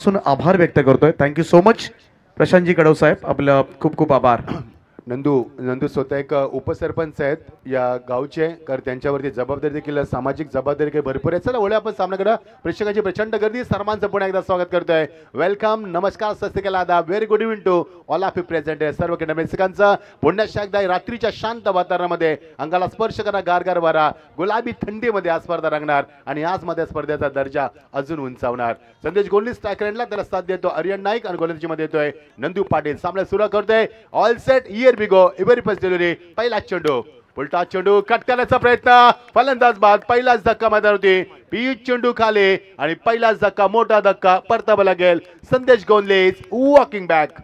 आभार व्यक्त करतोय. थँक्यू सो मच प्रशांतजी कडव साहेब, आपलं खूप खूप आभार. नंदू नंदू स्वतः एक उपसरपंच आहेत या गावचे, तर त्यांच्यावरती जबाबदारी देखील सामाजिक जबाबदारी काही भरपूर आहे. चला वळूया आपण सामन्याकडे. प्रेक्षकांची प्रचंड गर्दी, सर्वांचं पुन्हा एकदा स्वागत करतोय. वेलकम, नमस्कार, सस्तिकाल, आदाब, very good evening to all of you present. सर्व प्रेक्षकांचं पुन्हा एकदा रात्रीच्या शांत वातावरणामध्ये अंगाला स्पर्श करा गारगार वारा, गुलाबी थंडीमध्ये आज स्पर्धा रंगणार आणि आज मध्ये स्पर्धेचा दर्जा अजून उंचावणार. संदेश गोलनी स्ट्रायकरला त्याला साथ देतो आर्यन नाईक आणि गोलंदाजी मध्ये येतोय नंदू पाटील. सामना सुरू करतोय. ऑल सेट, इयर बिगो, इव्हरी फर्स्ट डिलिव्हरी. पहिला चेंडू, उलटा चेंडू, कट करण्याचा प्रयत्न, फलंदाज बाद. पहिलाच धक्का मैदानावरती, पिच चेंडू खाली आणि पहिलाच धक्का, मोठा धक्का परतावा लागेल. संदेश गोंदलेज वॉकिंग बॅक.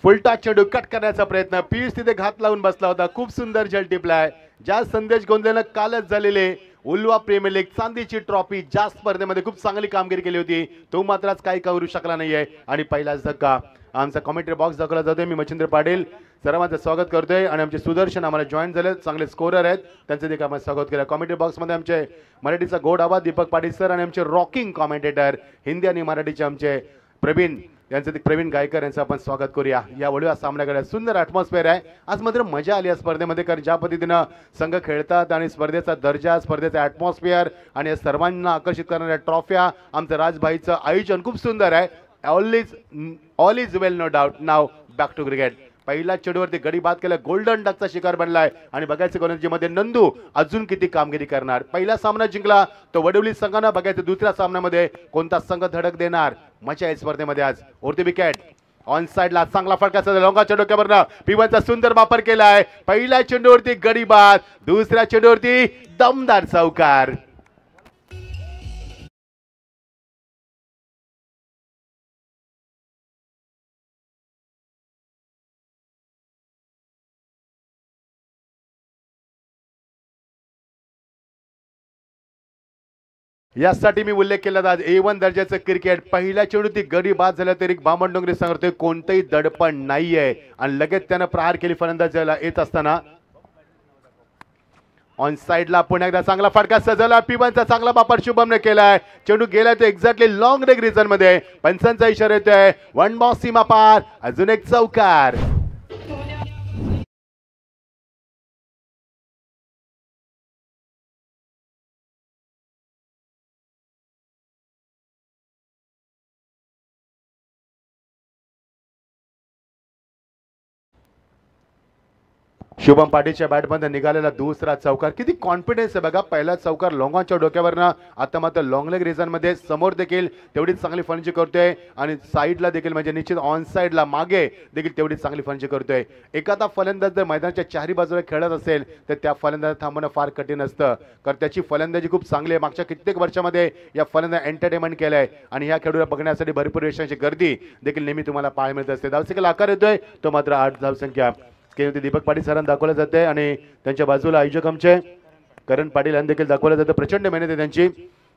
फुलटा चेंडू कट करण्याचा प्रयत्न, पीच तिथे घात लावून बसला होता. खूप सुंदर झेल टिपलाय. ज्या संदेश गोंदलेनं कालच झालेले उल्वा प्रीमियर लीग चांदीची ट्रॉफी ज्या स्पर्धेमध्ये खूप चांगली कामगिरी केली होती, तो मात्र आज काही करू शकला नाहीये आणि पहिलाच धक्का. आमचा कमेंट्री बॉक्स दाखवला जातोय. मी मच्छिंद्र पाटील सर्वांचं स्वागत करतोय आणि आमचे सुदर्शन आम्हाला जॉईन झाले, चांगले स्कोरर आहेत, त्यांचं देखील आम्हाला स्वागत केलं. कमेंट्री बॉक्समध्ये आमचे मराठीचा गोड आवाज दीपक पाटील सर आणि आमचे रॉकिंग कॉमेंटेटर हिंदी आणि मराठीचे आमचे प्रवीण, यांचं प्रवीण गायकर यांचं आपण स्वागत करूया. या वळूया सामन्याकडे. सुंदर ॲटमॉस्फिअर आहे आज, मात्र मजा आली या स्पर्धेमध्ये, कारण ज्या पद्धतीनं संघ खेळतात आणि स्पर्धेचा दर्जा, स्पर्धेचा ॲटमॉस्फिअर आणि या सर्वांना आकर्षित करणाऱ्या ट्रॉफ्या, आमचं राजभाईचं आयोजन खूप सुंदर आहे. All is well, no doubt. Now back to cricket. पहिल्या चेंडूवरती गडी बाद केला, गोल्डन डकचा शिकार बनलाय आणि बघायचं गोलंदाजीमध्ये नंदू अजून किती कामगिरी करणार. पहिला सामना जिंकला तो वडवली संघानं, बघायचं दुसऱ्या सामन्यामध्ये कोणता संघ धडक देणार. मजा आहे स्पर्धेमध्ये आज. उरती विकेट ऑन साइडला, चांगला फटका लोंगाच्या डोक्यावरनं पिवाचा सुंदर वापर केलाय. पहिल्या चेंडूवरती गडी बाद, दुसऱ्या चेंडूवरती दमदार चौकार. यासाठी मी उल्लेख केला आज A1 दर्जाचं क्रिकेट. पहिल्या चेंडूत गडी बाद झाला तरी बामण डोंगरे सांगतोय कोणतंही दडपण नाहीये आणि लगेच त्यानं प्रहार केली फलंदाजाला येत असताना. ऑन साइडला पुन्हा एकदा चांगला फटका सजवला, पिवांचा चांगला वापर शुभमने केलाय. चेंडू गेलाय तो एक्झॅक्टली लॉंग लेग रिजन मध्ये. पंचांचा इशारा येतोय, वन बॉस सीमा पार, अजून एक चौकार. शुभम पाटीलच्या बॅटमध्ये निघालेला दुसरा चौकार. किती कॉन्फिडन्स आहे बघा. पहिला चौकार लोंगाच्या डोक्यावरनं, आता मात्र लॉंग लेग रिजन मध्ये. समोर देखील तेवढीच चांगली फलंदाजी करतोय आणि साईडला देखील म्हणजे निश्चित ऑन साईडला मागे देखील तेवढीच चांगली फलंदाजी करतोय. एखादा फलंदाज जर मैदानाच्या चारी बाजूला खेळत असेल तर त्या फलंदाज थांबणं फार कठीण असतं, कारण त्याची फलंदाजी खूप चांगली आहे. मागच्या कित्येक वर्षामध्ये या फलंदाज एंटरटेनमेंट केलंय आणि ह्या खेळाडूला बघण्यासाठी भरपूर यशाची गर्दी देखील नेहमी तुम्हाला पाहायला मिळत असते. धावसंख्येला आकार येतोय तो मात्र 8 धावसंख्या दीपक पाटील सरांना दाखवलं जाते आणि त्यांच्या बाजूला आयोजक आमचे करण पाटील यांना देखील दाखवलं जातं. प्रचंड मेहनत आहे त्यांची.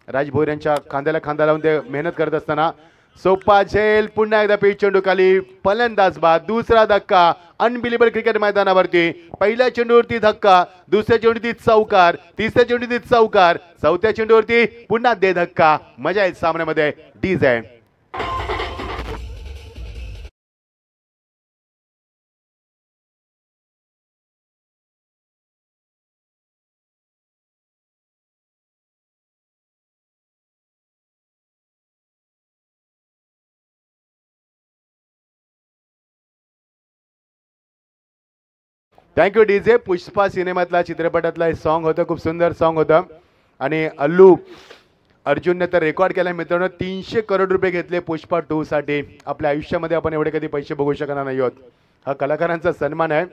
राज भोईर यांच्या खांद्याला खांदा लावून ते मेहनत करत असताना सोपा झेल, पुन्हा एकदा पिच चेंडू खाली, फलंदाज बाद, दुसरा धक्का. अनबिलिबल क्रिकेट मैदानावरती पहिल्या चेंडूवरती धक्का, दुसऱ्या चेंडूवरती चौकार, तिसऱ्या चेंडूवरती चौकार, चौथ्या चेंडूवरती पुन्हा दे धक्का. मजा आहे सामन्यामध्ये. डीज आहे. Thank you DJ. पुष्पा सिनेमातला चित्रपटातला हे सॉन्ग होतं, खूप सुंदर सॉन्ग होतं आणि अल्लू अर्जुनने तर रेकॉर्ड केला मित्रांनो. 300 करोड रुपये घेतले पुष्पा 2 साठी. आपल्या आयुष्यामध्ये आपण एवढे कधी पैसे बघू शकणार नाही आहोत. हा कलाकारांचा सन्मान आहे.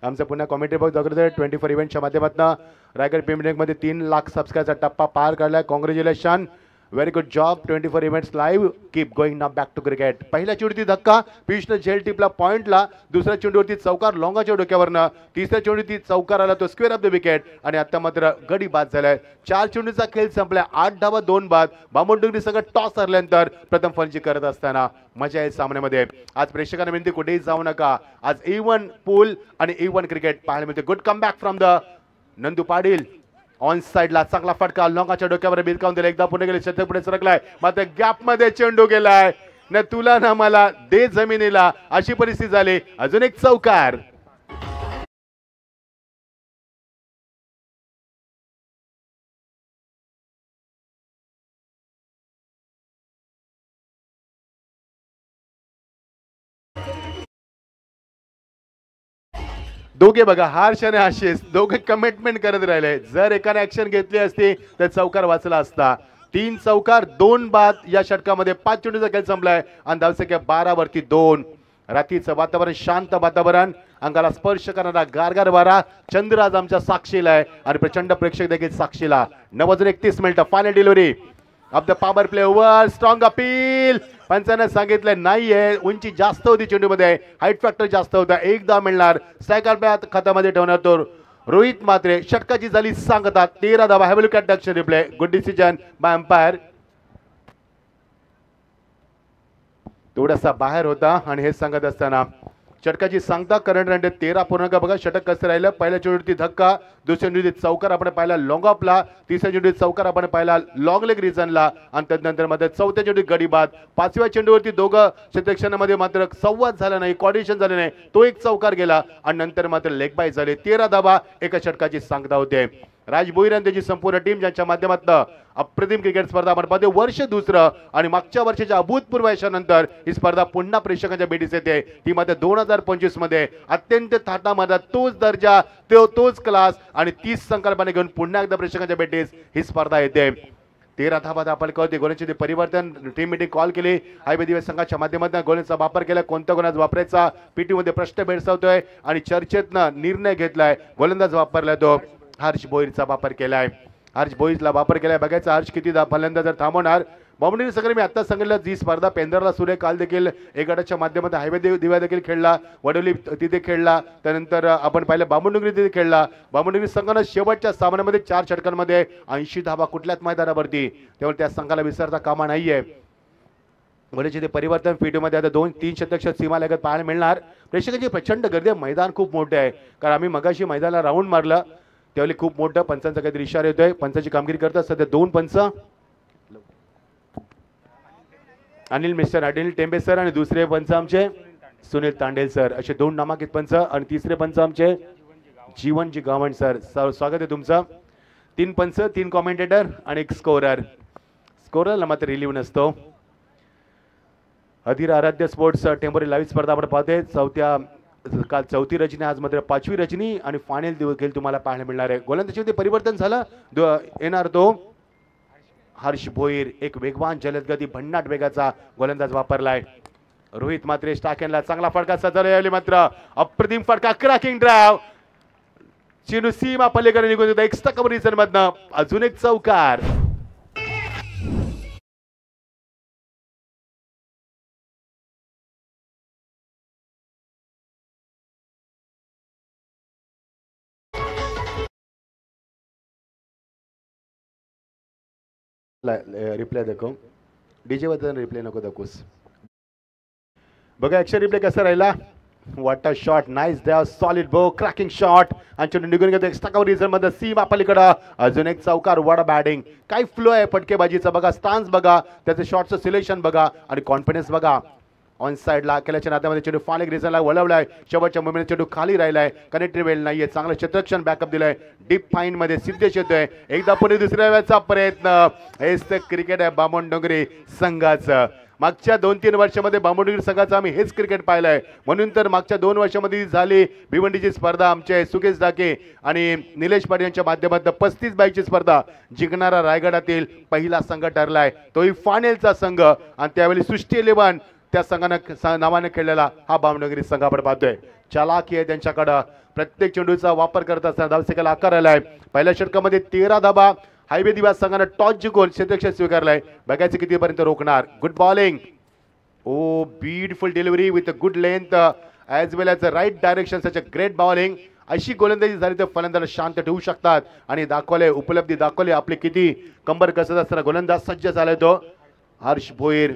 आमचा पुन्हा कॉमेंट्री बॉक्स दाखवतोय. 24 इव्हेंटच्या माध्यमातून रायगड प्रीमियर लीगमध्ये 3 लाख सबस्क्रायबरचा टप्पा पार काढलाय. Congratulation. Very good job. 24 events live. Keep going now back to cricket. पहिल्या चेंडूवरती धक्का, पियुषनं झेल टिपला पॉइंटला. दुसऱ्या चेंडूवरती चौकार लॉंगाच्या डोक्यावरनं. तिसऱ्या चेंडूवरती चौकार आला, तो स्क्वेअर ऑफ द विकेट. आणि आता मात्र गडी बाद झालाय. 4 चेंडूचा खेळ संपलाय. 8 धावा 2 बाद. बामणडोंगरी सगळं टॉस हरल्यानंतर प्रथम फलंदाजी करत असताना मजा आहे सामन्यामध्ये. आज प्रेक्षकांना विनंती, कुठेही जाऊ नका. आज A1 पूल आणि A1 क्रिकेट पाहायला मिळते. Good comeback from the Nandu Patil. On साइडला चांगला फटका लॉंगाच्या डोक्यावर बिरकावून दिला. एकदा पुढे गेले, शतक पुढे सरकलाय. मात्र गॅप मध्ये चेंडू गेलाय. न तुला ना मला दे जमिनीला, अशी परिस्थिती झाली. अजून एक चौकार. दोघे बघा, हर्ष आणि आशिष दोघे कमिटमेंट करत राहिले. जर एकाने ऍक्शन घेतली असती तर चौकार वाचला असता. 3 चौकार 2 बाद या षटकामध्ये. 5 चेंडूचा खेळ संपलाय आणि धावसंख्या 12 वरती 2. रात्रीचं वातावरण, शांत वातावरण, अंगाला स्पर्श करणारा गारगार वारा. चंद्र आज आमच्या साक्षीला आहे आणि प्रचंड प्रेक्षक देखील साक्षीला. 9:31 मिनिटं. Final delivery of the power play over. Strong appeal. Panchane सांगितलं नाहीये, उंची जास्त होती चेंडूमध्ये, हाईट फॅक्टर जास्त होता. एकदा मिळणार. स्ट्रायकर खात्यामध्ये ठेवणार तो रोहित मात्रे. षटकाची झाली सांगतात. 13 धावा. Have a look at the action replay. Good decision by umpire. थोडासा बाहेर होता आणि हे सांगत असताना षटकाची सांगता. करंट रन 13 पूर्णांक. बघा षटक कसं राहिलं. पहिल्या चेंडूवरती धक्का, दुसऱ्या चेंडूवरती चौकार आपण पाहिला लॉंग ऑफला, तिसऱ्या चेंडूवरती चौकार आपण पाहिला लॉंग लेग रिजनला आणि त्यानंतर मध्ये चौथ्या चेंडूत गडी बाद. 5व्या चेंडूवरती दोघं क्षेत्ररक्षणामध्ये मात्र संवाद झाला नाही, कोऑर्डिनेशन झाले नाही. तो एक चौकार गेला आणि नंतर मात्र लेग बाय झाले. 13 धावा एका षटकाची सांगता होते. राज भोईर आणि त्याची संपूर्ण टीम ज्यांच्या माध्यमातून अप्रतिम क्रिकेट स्पर्धा आपण पाहतो. वर्ष दुसरं आणि मागच्या वर्षाच्या अभूतपूर्व यशानंतर ही स्पर्धा पुन्हा प्रेक्षकांच्या भेटीस येते. ती मध्ये 2025 मध्ये अत्यंत थाटामाटात तोच दर्जा, तोच क्लास आणि 30 संकल्पना घेऊन पुन्हा एकदा प्रेक्षकांच्या भेटीस ही स्पर्धा येते. 13 धावा आपण कळते. गोलंदाजी ते परिवर्तन. टीम मीटिंग कॉल केली. आयबी दिवस संघाच्या माध्यमातून गोलंदाजीचा वापर केला. कोणत्या गोलंदाज वापरायचा पीटी मध्ये प्रश्न भेडसावतोय आणि चर्चेतनं निर्णय घेतलाय. गोलंदाज वापरला तो हर्ष भोईरचा वापर केलाय. हर्ष भोईरला वापर केलाय. बघायचा हर्ष किती फलंदाज जर थांबवणार. बामणडोंगरी सगळे मी आता सांगितलं जी स्पर्धा पेंदरला सुरू आहे. काल देखील एक गटाच्या माध्यमातून हायवे दिवा देखील खेळला. वडोली तिथे खेळला. त्यानंतर आपण पाहिलं बामणडोंगरी तिथे खेळला. बामणडोंगरी संघानं शेवटच्या सामन्यामध्ये 4 षटकांमध्ये 80 धावा कुठल्याच मैदानावरती. त्यामुळे त्या संघाला विसरता कामा नाहीये. वडोलीचे ते परिवर्तन पीटीमध्ये आता 2-3 शतक सीमा लागत पाहायला मिळणार. प्रेक्षकांची प्रचंड गर्दी. मैदान खूप मोठे आहे. कारण आम्ही मगाशी मैदानाला राऊंड मारलं त्यावेळी खूप मोठं पंचांचा काहीतरी इशारा येतोय. पंचांची कामगिरी करतात सध्या 2 पंच, अनिल टेंबे सर आणि दुसरे पंच आमचे सुनील तांडेल सर, असे 2 नामांकित पंच आणि तिसरे पंच आमचे जीवनजी गावंड सर. स्वागत आहे तुमचं. 3 पंच, 3 कॉमेंटेटर आणि 1 स्कोरर. स्कोररला मात्र रिलीव्ह नसतो. अधीर आराध्य स्पोर्ट्स टेम्पोरी लाईव्ह स्पर्धा आपण पाहतोय. काल 4थी रजनी, आज मात्र 5वी रजनी आणि फायनल देखील तुम्हाला पाहायला मिळणार आहे. गोलंदाजीमध्ये परिवर्तन झालं. येणार तो हर्ष भोईर. एक वेगवान जलदगती भन्नाट वेगाचा गोलंदाज वापरलाय. रोहित मात्रे स्टाकेनला चांगला फटका सजवला. मात्र अप्रतिम फटका, क्रॅकिंग ड्राइव्ह. चेंडू सीमा पलीकडे निघून येतो. एक्स्ट्रा कव्हर रिझन मधनं अजून एक चौकार. रिप्ले दाखव. डीजे वरती रिप्ले नको दाखवूस. बघा ऍक्शन रिप्ले कसा राहिला. What a shot. Nice drive, solid बो, क्रॅकिंग शॉट आणि चेंडू निघून गेला एक्स्ट्रा कव्हर रिझन मध्ये सीमा पलीकडे अजून एक चौकार. What batting. काय फ्लो आहे फटकेबाजीचा बघा. स्टान्स बघा, त्याचं शॉटचं सिलेक्शन बघा आणि कॉन्फिडन्स बघा. ऑन साइडला केल्याच्या नात्यामध्ये चेंडू फाल एक रिझनला वळवलाय. शेवटच्या मुमेंट चेंडू खाली राहिलाय. कनेक्टेड वेळ नाहीये. चांगलं क्षेत्ररक्षण बॅकअप दिलंय. डीप फाईन मध्ये सिद्धेश येतोय. एकदा पुढे दुसऱ्या वेळेचा प्रयत्न. हेच तर क्रिकेट आहे बामणडोंगरी संघाचं. मागच्या 2-3 वर्षामध्ये बामणडोंगरी संघाचं आम्ही हेच क्रिकेट पाहिलंय. म्हणून तर मागच्या 2 वर्षामध्ये झाली भिवंडीची स्पर्धा आमचे सुकेश डाके आणि निलेश पाटील यांच्या माध्यमातून 35 बाईची स्पर्धा जिंकणारा रायगडातील पहिला संघ ठरलाय. तोही फायनलचा संघ आणि त्यावेळी सृष्टी 11 त्या संघानं नावाने खेळलेला हा बामणडोंगरी संघ आपण पाहतोय. चालाकी आहे त्यांच्याकडं. प्रत्येक चेंडूचा वापर करत असताना धावसंख्येला आकार आलाय. पहिल्या षटकामध्ये 13 धावा हायवे दिवास संघानं टॉस जिंकून क्षेत्ररक्षण स्वीकारलाय. बघायचं कितीपर्यंत रोखणार. Good bowling. Oh beautiful delivery with a good length as well as a right direction. Such a great bowling. अशी गोलंदाजी झाली तर फलंदाज शांत ठेवू शकतात आणि दाखवले उपलब्धी दाखवली आपले किती कंबर कसत असताना गोलंदाज सज्ज झालाय तो हर्ष भोईर.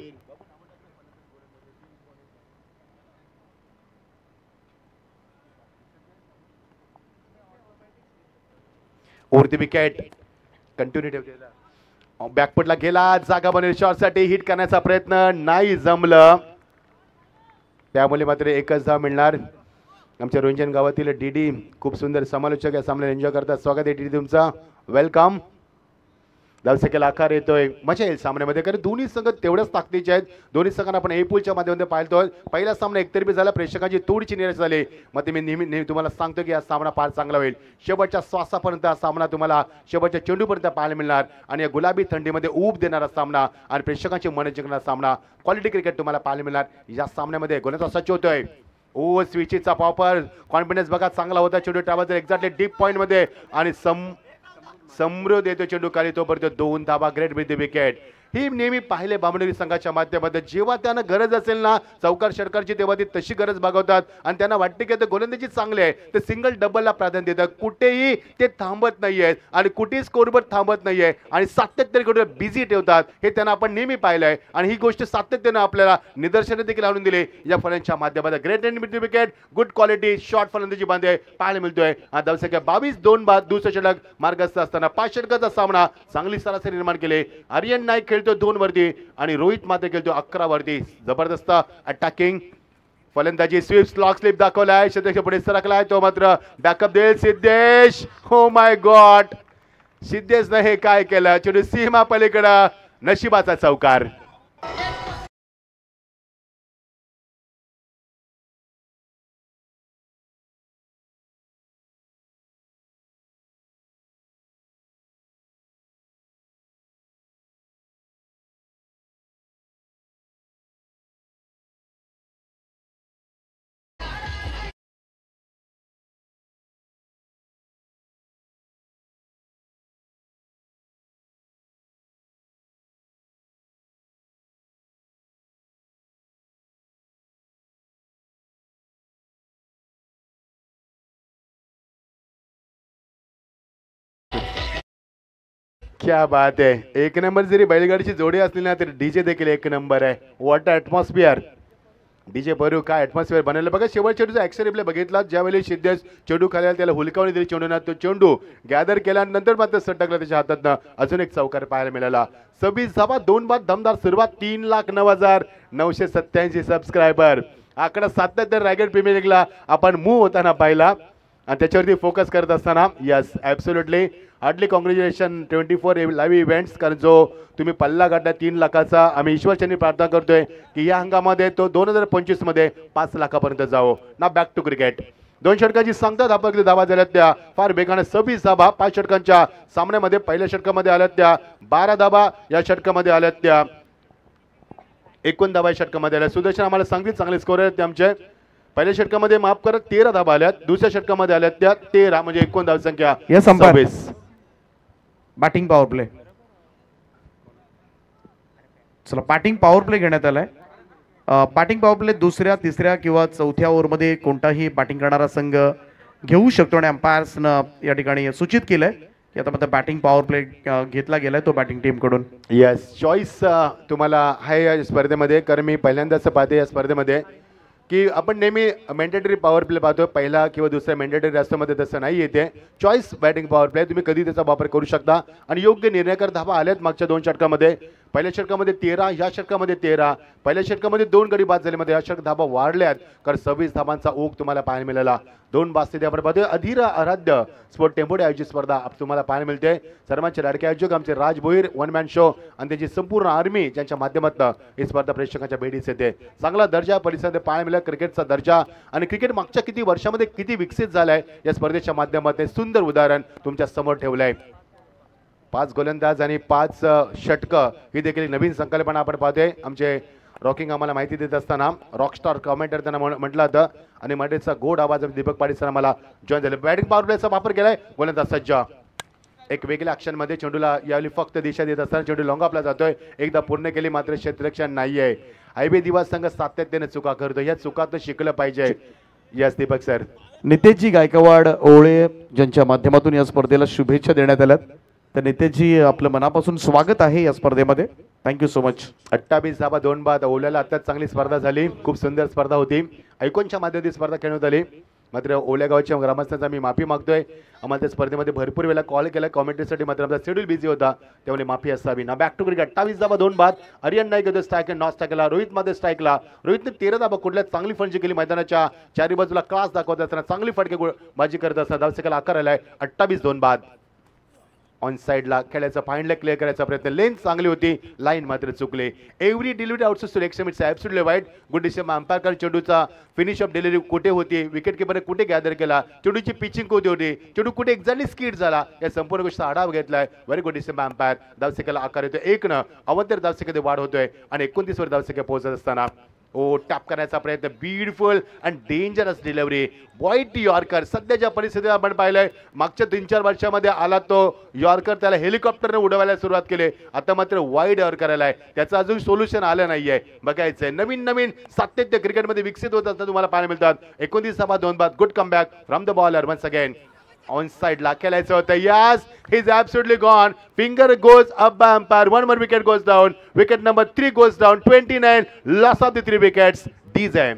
वरती विकेट कंटिन्यू ठेवलेला. बॅकफुटला गेला. जागा बनवली शॉटसाठी. हिट करण्याचा प्रयत्न नाही जमलं. त्यामुळे मात्र एकच धाव मिळणार. आमच्या रोंजन गावातील डीडी खूप सुंदर समालोचक या सामन्याला एन्जॉय करतात. स्वागत आहे डीडी तुमचा. वेलकम. धावसंख्येला आकार येतोय. मजा येईल सामन्यामध्ये कारण दोन्ही संघ तेवढ्याच ताकदीचे आहेत. दोन्ही संघांना आपण एपूलच्या माध्यमातून पाहतोय. पहिला सामना एकतर्फी झाला. प्रेक्षकांची थोडीशी निराश झाली. मग मी नेहमी तुम्हाला सांगतो की हा सामना फार चांगला होईल. शेवटच्या श्वासापर्यंत हा सामना तुम्हाला शेवटच्या चेंडूपर्यंत पाहायला मिळणार आणि या गुलाबी थंडीमध्ये ऊब देणारा सामना आणि प्रेक्षकांची मन जिंकणारा सामना. क्वालिटी क्रिकेट तुम्हाला पाहायला मिळणार या सामन्यामध्ये. गोलंदाज सज्ज होतोय. ओ स्विचचा पॉपर. कॉन्फिडन्स बघा चांगला होता. चेंडू टाकायचा एक्झॅक्टली डीप पॉइंट मध्ये आणि समृद्ध येतो चेंडू खाली. तोपर्यंत 2 धावा. Great with the wicket. ही नेहमी पाहिले बामणेरी संघाच्या माध्यमातून जेव्हा त्यांना गरज असेल ना चौकार षटकारची तेव्हा ती तशी गरज भागवतात आणि त्यांना वाटते की गोलंदाजी चांगली आहे ते सिंगल डबलला प्राधान्य देतात. कुठेही ते थांबत नाहीये आणि कुठेही स्कोरवर थांबत नाहीये आणि सातत्याने बिझी ठेवतात. हे त्यांना आपण नेहमी पाहिलंय आणि ही गोष्ट सातत्याने आपल्याला निदर्शने देखील आणून दिले या फलंदाजांच्या माध्यमातून. Great end with wicket. Good quality short फलंदाजी बांधे पाहायला मिळतोय. धावसंख्या 22. 2 बाद. दुसरा षटक मार्गस्थ असताना 5 षटकाचा सामना. चांगली सरासरी निर्माण केले. आर्यन नाईक खेळतो 2 वरती आणि रोहित मात्र खेळतो 11 वरती. जबरदस्त अटॅकिंग फलंदाजी. स्वीप स्लॉक स्लिप दाखवलाय. क्षेत्ररक्षण पुढे सरकलाय. तो मात्र बॅकअप देईल सिद्धेश. हो माय गॉड. सिद्धेशने हे काय केलं. चेंडू सीमा पलीकडे. नशिबाचा चौकार. क्या बात आहे. एक नंबर जरी बैलगाडीची जोडी असली ना तरी डीजे देखील एक नंबर आहे. What atmosphere. डीजे भरू काय ॲटमॉस्फिअर बनवलं बघा. शेवट चेंडूचा ॲक्शन रिप्ले बघितला. ज्यावेळी सिद्धेश चेंडू खाली त्याला हुलकावणी दिली चेंडूना. तो चेंडू गॅदर केल्यानंतर मात्र सटकला त्याच्या हातातनं. अजून एक चौकार पाहायला मिळाला. 26 धावा. 2 बाद. दमदार सुरुवात. 3,09,987 सबस्क्रायबर. आकडा सातत्याने रायगड प्रीमियर लीगला आपण मूव्ह होताना पाहिला आणि त्याच्यावरती फोकस करत असताना. Yes absolutely hardly congratulation 24 live events. कारण जो तुम्ही पल्ला गाठला 3 लाखाचा. आम्ही ईश्वरचंदी प्रार्थना करतोय की या हंगामामध्ये तो 2025 मध्ये 5 लाखापर्यंत जावो. ना बॅक टू क्रिकेट. 2 षटकांची सांगता धावा झाल्यात त्या फार बेगाने. 26 धावा 5 षटकांच्या सामन्यामध्ये. पहिल्या षटकामध्ये आल्यात त्या 12 धावा. या षटकामध्ये आल्यात त्या 51 धावा या षटकामध्ये आल्या. सुदर्शन आम्हाला सांगतील चांगले स्कोर आहेत ते आमचे. पहिल्या षटकामध्ये माफ करा 13 धावा आल्यात. दुसऱ्या षटकामध्ये आल्यात त्या 13 म्हणजे एकूण धावसंख्या 26. Batting power play. चला बॅटिंग पॉवर प्ले घेण्यात आलाय. बॅटिंग पॉवर प्ले दुसऱ्या तिसऱ्या किंवा चौथ्या ओव्हरमध्ये कोणताही बॅटिंग करणारा संघ घेऊ शकतो आणि अंपायर्सनं या ठिकाणी सूचित केलंय की आता मात्र बॅटिंग पॉवर प्ले घेतला गेलाय तो बॅटिंग टीम कडून. यस चॉईस तुम्हाला आहे या स्पर्धेमध्ये. कारण मी पहिल्यांदाच पाहते या स्पर्धेमध्ये की आपण नेहमी मॅन्डेटरी पॉवर प्ले पाहतो. पहिला किंवा दुसऱ्या मॅन्डेटरी राष्ट्रामध्ये तसं नाही येते. चॉईस बॅटिंग पॉवर प्ले तुम्ही कधी त्याचा वापर करू शकता आणि योग्य निर्णयकर धावा आल्यात मागच्या 2 षटकामध्ये. पहिल्या षटकामध्ये 13. या षटकामध्ये 13. पहिल्या षटकामध्ये 2 गडी बाद झाल्यामध्ये या षटक धावा वाढल्यात कारण 26 धावांचा ओघ तुम्हाला पाहायला मिळाला. 2 बास्ते त्याबरोबर अधीर आराध्य स्पोर्ट टेम्पोडे आयोजित स्पर्धा तुम्हाला पाहायला मिळते. सर्वांचे लाडके आयोजक आमचे राज भोईर 1 मॅन शो आणि त्यांची संपूर्ण आर्मी ज्यांच्या माध्यमातून ही स्पर्धा प्रेक्षकांच्या भेटीस येते. चांगला दर्जा परिसरात पाहायला मिळाला. क्रिकेटचा दर्जा आणि क्रिकेट मागच्या किती वर्षामध्ये किती विकसित झालाय या स्पर्धेच्या माध्यमातून सुंदर उदाहरण तुमच्या समोर ठेवलंय. 5 गोलंदाज आणि 5 षटकं ही देखील नवीन संकल्पना आपण पाहतोय. आमचे रॉकिंग आम्हाला माहिती देत असताना रॉकस्टार कॉमेंटर त्यांना म्हटलं होतं आणि मराठीचा गोड आवाज दीपक पाटील सर आम्हाला जॉईन झाले. बॅटिंग पॉवर प्लेचा वापर केलाय. गोलंदाज सज्ज. एक वेगळ्या ऍक्शन मध्ये चेंडूला यावेळी फक्त दिशा देत असताना चेंडू लॉंग आपला जातोय, एकदा पूर्ण केली मात्र क्षेत्ररक्षण नाहीये. हायवे दिवस संघ सातत्याने चुका करतो, या चुकातून शिकलं पाहिजे. Yes Deepak sir. नितेशजी गायकवाड ओळे ज्यांच्या माध्यमातून या स्पर्धेला शुभेच्छा देण्यात आल्यात, तर नितेशजी आपलं मनापासून स्वागत आहे या स्पर्धेमध्ये. Thank you so much. 28 धाबा 2 बाद. ओल्याला आत्ताच चांगली स्पर्धा झाली, खूप सुंदर स्पर्धा होती. ऐकूनच्या माध्यमातून स्पर्धा खेळण्यात आली. मात्र ओल्या गावच्या ग्रामस्थांचा मी माफी मागतोय. आम्हाला त्या स्पर्धेमध्ये भरपूर वेळा कॉल केला कॉमेंट्रीसाठी, मात्र आमचा शेड्यूल बिझी होता, त्यामुळे माफी असावी ना. Back to cricket. 28 धाबा 2 बाद. आर्यन नाईक होते स्ट्राईक नॉट स्ट्राईकला, रोहित मध्ये स्ट्राईकला. रोहितने 13 धाबा कुठल्या चांगली फटकी केली, मैदानाच्या चारी बाजूला क्लास दाखवत असताना चांगली फटके बाजी करत असताना धावसेकाला आकार आलाय. 28-2 बाद. ऑन साइडला खेळायचा फाइंडला क्लिअर करायचा प्रयत्न, लेन चांगली होती, लाईन मात्र चुकले. एव्हरी डिलिव्हरी आउटसो सिलेक्शन इट्स ॲब्सोल्युटली वाईट. Good decision umpire. चेंडूचा फिनिश ऑफ डिलिव्हरी कुठे होती, विकेट किपरने कुठे गॅदर केला, चेंडूची पिचिंग कुठे होती, चेंडू कुठे एक्झॅक्टली स्किड झाला, या संपूर्ण गोष्टीचा आढावा घेतलाय. Very good decision umpire. धावसेकाला आकार येतोय 1 अवंतर धावसेकामध्ये वाढ होतोय आणि 29 वर धावसेका पोहोचत असताना ओ टॅप करण्याचा प्रयत्न. Beautiful and dangerous delivery. White yorker. सध्याच्या परिस्थितीत आपण पाहिलंय, मागच्या 3-4 वर्षामध्ये आला तो यॉर्कर, त्याला हेलिकॉप्टरने उडवायला सुरुवात केली, आता मात्र वाईड यॉर्कर आलाय, त्याचं अजून सोल्युशन आलं नाहीये. बघायचंय नवीन नवीन सातत्य क्रिकेटमध्ये विकसित होत असताना तुम्हाला पाहायला मिळतात. 29 धाबा 2 बाद. Good comeback from the bowler once again. On साइडला खेळायचं होतं. Yes he is absolutely gone. Finger goes up by umpire. 1 more wicket goes down. Wicket number 3 goes down. 29 loss of the 3 wickets. DJ.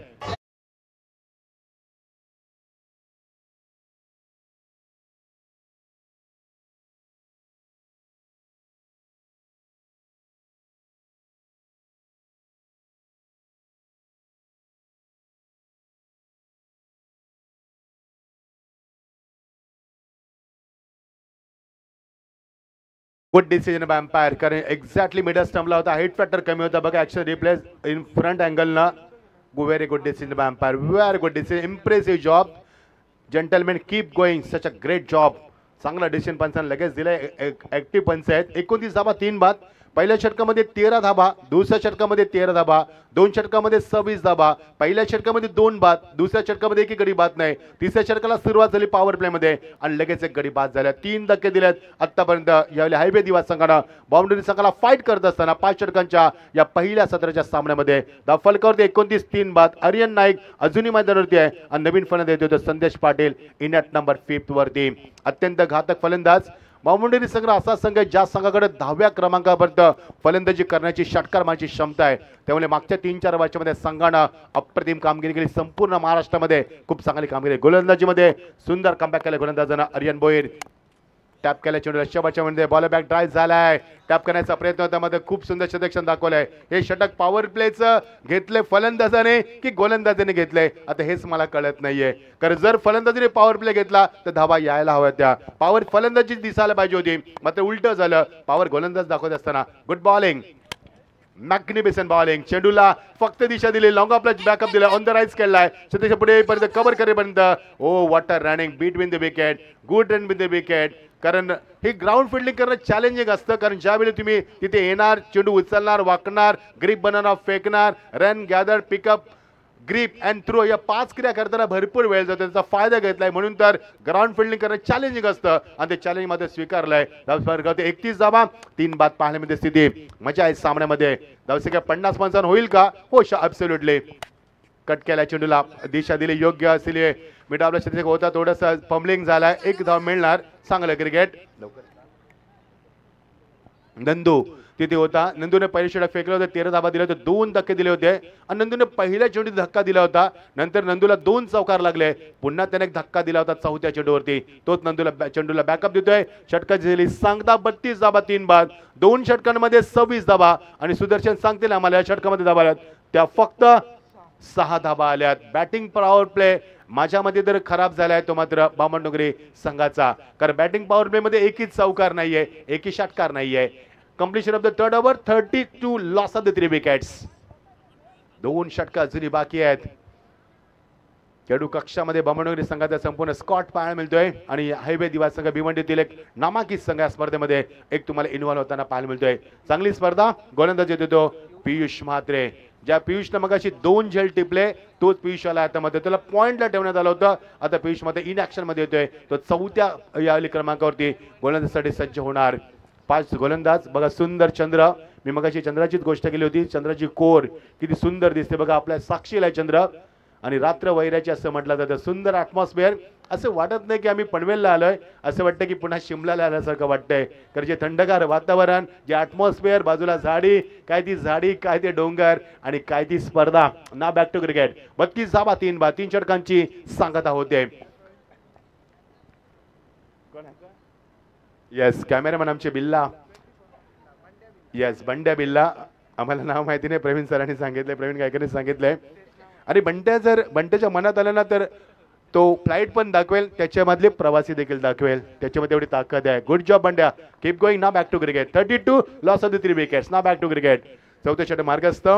Good decision by umpire, कारण exactly middle स्टंपला होता, height factor कमी होता. बघा action replace in front angle ना. Very good decision by umpire. Very good decision. Impressive job gentleman. Keep going. Such a great job. चांगला decision पंचांना लगेच दिलाय. ऍक्टिव्ह पंच आहेत. 29 धाबा 3 बाद. पहिल्या षटकामध्ये 13 धाबा, दुसऱ्या षटकामध्ये 13 धाबा, 2 षटकामध्ये 26 धाबा. पहिल्या षटकामध्ये 2 बाद, दुसऱ्या षटकामध्ये एकही गडी बाद नाही. तिसऱ्या षटकाला सुरुवात झाली पॉवर प्ले मध्ये आणि लगेच एक गडी बाद झाल्या. 3 धक्के दिलेत आतापर्यंत. यावेळी हायवे दिवास संघानं बाउंड्री संघाला फाईट करत असताना 5 षटकांच्या या पहिल्या सत्राच्या सामन्यामध्ये द फलकावरती 29-3 बाद. आर्यन नाईक अजूनही मैदानावरती आहे आणि नवीन फलंदाज येतो संदेश पाटील इन ॲट नंबर 5 वरती. अत्यंत घातक फलंदाज. बाउंड्री संघ असा संघ आहे ज्या संघाकडे 10व्या क्रमांकापर्यंत फलंदाजी करण्याची षटकार मारण्याची क्षमता आहे. त्यामुळे मागच्या 3-4 वर्षामध्ये संघानं अप्रतिम कामगिरी केली. संपूर्ण महाराष्ट्रामध्ये खूप चांगली कामगिरी. गोलंदाजीमध्ये सुंदर कमबॅक केलं गोलंदाजानं आर्यन भोईर. टॅप केला चेंडू रश्याबाच्या मध्ये बॉल बॅक ड्राईव्ह झालाय. टॅप करण्याचा प्रयत्न होता, मध्ये खूप सुंदर शतक दाखवलंय. हे षटक पॉवर प्लेचं घेतलंय फलंदाजाने की गोलंदाजाने घेतलंय, आता हेच मला कळत नाहीये. कारण जर फलंदाजीने पॉवर प्ले घेतला तर धावा यायला हव्या. त्या पॉवर फलंदाजी दिसायला पाहिजे होती, मात्र उलट झालं. पॉवर गोलंदाज दाखवत असताना गुड बॉलिंग. Magnificent bowling. चेंडूला फक्त दिशा दिली, लॉंग ऑफला बॅकअप दिला, ऑन द राईट केलाय. त्याच्या पुढे पर्यंत कव्हर करेपर्यंत oh what a running between the wicket. Good run with the wicket. कारण हे ग्राउंड फिल्डिंग करणं चॅलेंजिंग असतं, कारण ज्यावेळी तुम्ही तिथे येणार, चेंडू उचलणार, वाकणार, ग्रीप बनवणार, फेकणार, run gather, pickup, grip and throw या 5 क्रिया करताना भरपूर वेळ जातो. त्याचा फायदा घेतलाय, म्हणून तर ग्राउंड फिल्डिंग करणं चॅलेंजिंग असतं आणि ते चॅलेंज मध्ये स्वीकारलंय. 31 धावा 3 बाद पाहण्यामध्ये स्थिती. मजा आहे सामन्यामध्ये. धावसंख्या 50 पंचांवर होईल का? हो, ॲब्सोल्युटली. कट केला, चेंडूला दिशा दिली योग्य असलेली. मिड आपल्या क्षेत्रात होता, थोडंसं फंबलिंग झालाय. 1 धाव मिळणार. चांगलं क्रिकेट. नंदू तिथे होता. नंदूने पहिल्या षटक फेकलं होतं, 13 धाबा दिले होते, 2 धक्के दिले होते आणि नंदूने पहिल्या चेंडूत धक्का दिला होता. नंतर नंदूला 2 चौकार लागले. पुन्हा त्याने एक धक्का दिला होता 4थ्या चेंडूवरती. तोच नंदूला चेंडूला बॅकअप देतोय. षटकाची दिली सांगता 32 धाबा 3 बाद. 2 षटकांमध्ये 26 धाबा आणि सुदर्शन सांगतील आम्हाला या षटकामध्ये धाबा आल्यात त्या फक्त 6 धाबा आल्यात. बॅटिंग पॉवर प्ले माझ्यामध्ये जर खराब झालाय तो मात्र बामणडोंगरी संघाचा, कारण बॅटिंग पॉवर प्ले मध्ये एकही चौकार नाहीये, एकही षटकार नाहीये. Completion of the 3rd over 32 loss of the 3 wickets. 2 षटका अजूनही बाकी आहेत. खेळाडू कक्षामध्ये बामणडोंगरी संघाचा संपूर्ण स्कॉट पाहायला मिळतोय आणि हायवे दिवास संघ भिवंडीतील एक नामांकित संघ या स्पर्धेमध्ये एक तुम्हाला इन्व्हॉल्व होताना पाहायला मिळतोय. चांगली स्पर्धा. गोलंदाजी देतो पियुष म्हात्रे. ज्या पियुषनं मगाशी 2 झेल टिपले तोच पियुष आला हातामध्ये, त्याला पॉइंटला ठेवण्यात आलं होतं. आता पियुष मध्ये इन ऍक्शन मध्ये येतोय, तो 4थ्या यावली क्रमांकावरती गोलंदाजीसाठी सज्ज होणार. 5 गोलंदाज बघा. सुंदर चंद्र, मी मगाशी चंद्राचीच गोष्ट केली होती. चंद्राची कोर किती सुंदर दिसते बघा, आपल्या साक्षीला चंद्र. आणि रात्र वैराची असं म्हटलं जातं. सुंदर ॲटमॉस्फिअर, असं वाटत नाही की आम्ही पनवेलला आलोय, असं वाटतं की पुन्हा शिमलाला आल्यासारखं वाटतंय. कारण जे थंडगार वातावरण, जे ॲटमॉस्फिअर, बाजूला झाडी, काय ती झाडी, काय ते डोंगर आणि काय ती स्पर्धा. ना बॅक टू क्रिकेट. 32 धावा 3 बाद 3 षटकांची सांगता होते. येस, कॅमेरामॅन आमचे बिल्ला. येस, बंड्या बिल्ला. आम्हाला नाव माहिती नाही, प्रवीण सरांनी सांगितलंय, प्रवीण गायकरने सांगितलंय. आणि बंट्या जर बंट्याच्या मनात आलं ना तर तो फ्लाईट पण दाखवेल, त्याच्यामधले प्रवासी देखील दाखवेल, त्याच्यामध्ये एवढी ताकद आहे. Good job Bandya, keep going. Now back to cricket. 32 loss of the 3 wickets. Now back to cricket. 4थ्या षटक मार्गस्थ.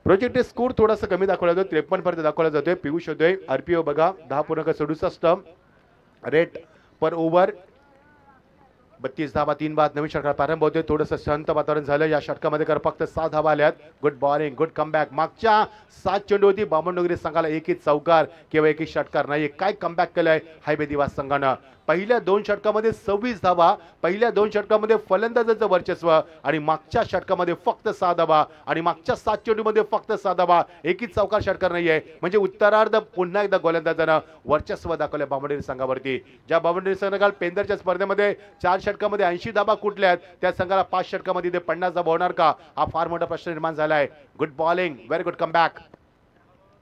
प्रोजेक्ट स्कोर थोडासा कमी दाखवला जातो, 53 पर्यंत दाखवला जातोय. पियुष होतोय. आरपीओ बघा 10.67 रेट पर ओव्हर. 32 धावा 3 बाद. नवीन षटकाला प्रारंभ होतोय. थोडंसं शांत वातावरण झालं या षटकामध्ये, कारण फक्त 6 धावा आल्यात. Good bowling, good comeback. मागच्या 7 चेंडू होती बामणडोंगरी संघाला, एकही चौकार किंवा एकही षटकार नाही. काय कमबॅक केलंय हायवे दिवास संघानं. पहिल्या 2 षटकामध्ये 26 धावा, पहिल्या 2 षटकामध्ये फलंदाजाचं वर्चस्व, आणि मागच्या षटकामध्ये फक्त 6 धावा, आणि मागच्या 7 चेंडूमध्ये फक्त 6 धावा, एकही चौकार षटकार नाहीये. म्हणजे उत्तरार्ध पुन्हा एकदा गोलंदाजानं वर्चस्व दाखवलं बामणडोंगरी संघावरती. ज्या बामणडोंगरी संघाला पेंदरच्या स्पर्धेमध्ये 4 षटकामध्ये 80 धावा कुठल्यात, त्या संघाला 5 षटकामध्ये 50 धावा होणार का, हा फार मोठा प्रश्न निर्माण झालाय. Good bowling, very good comeback.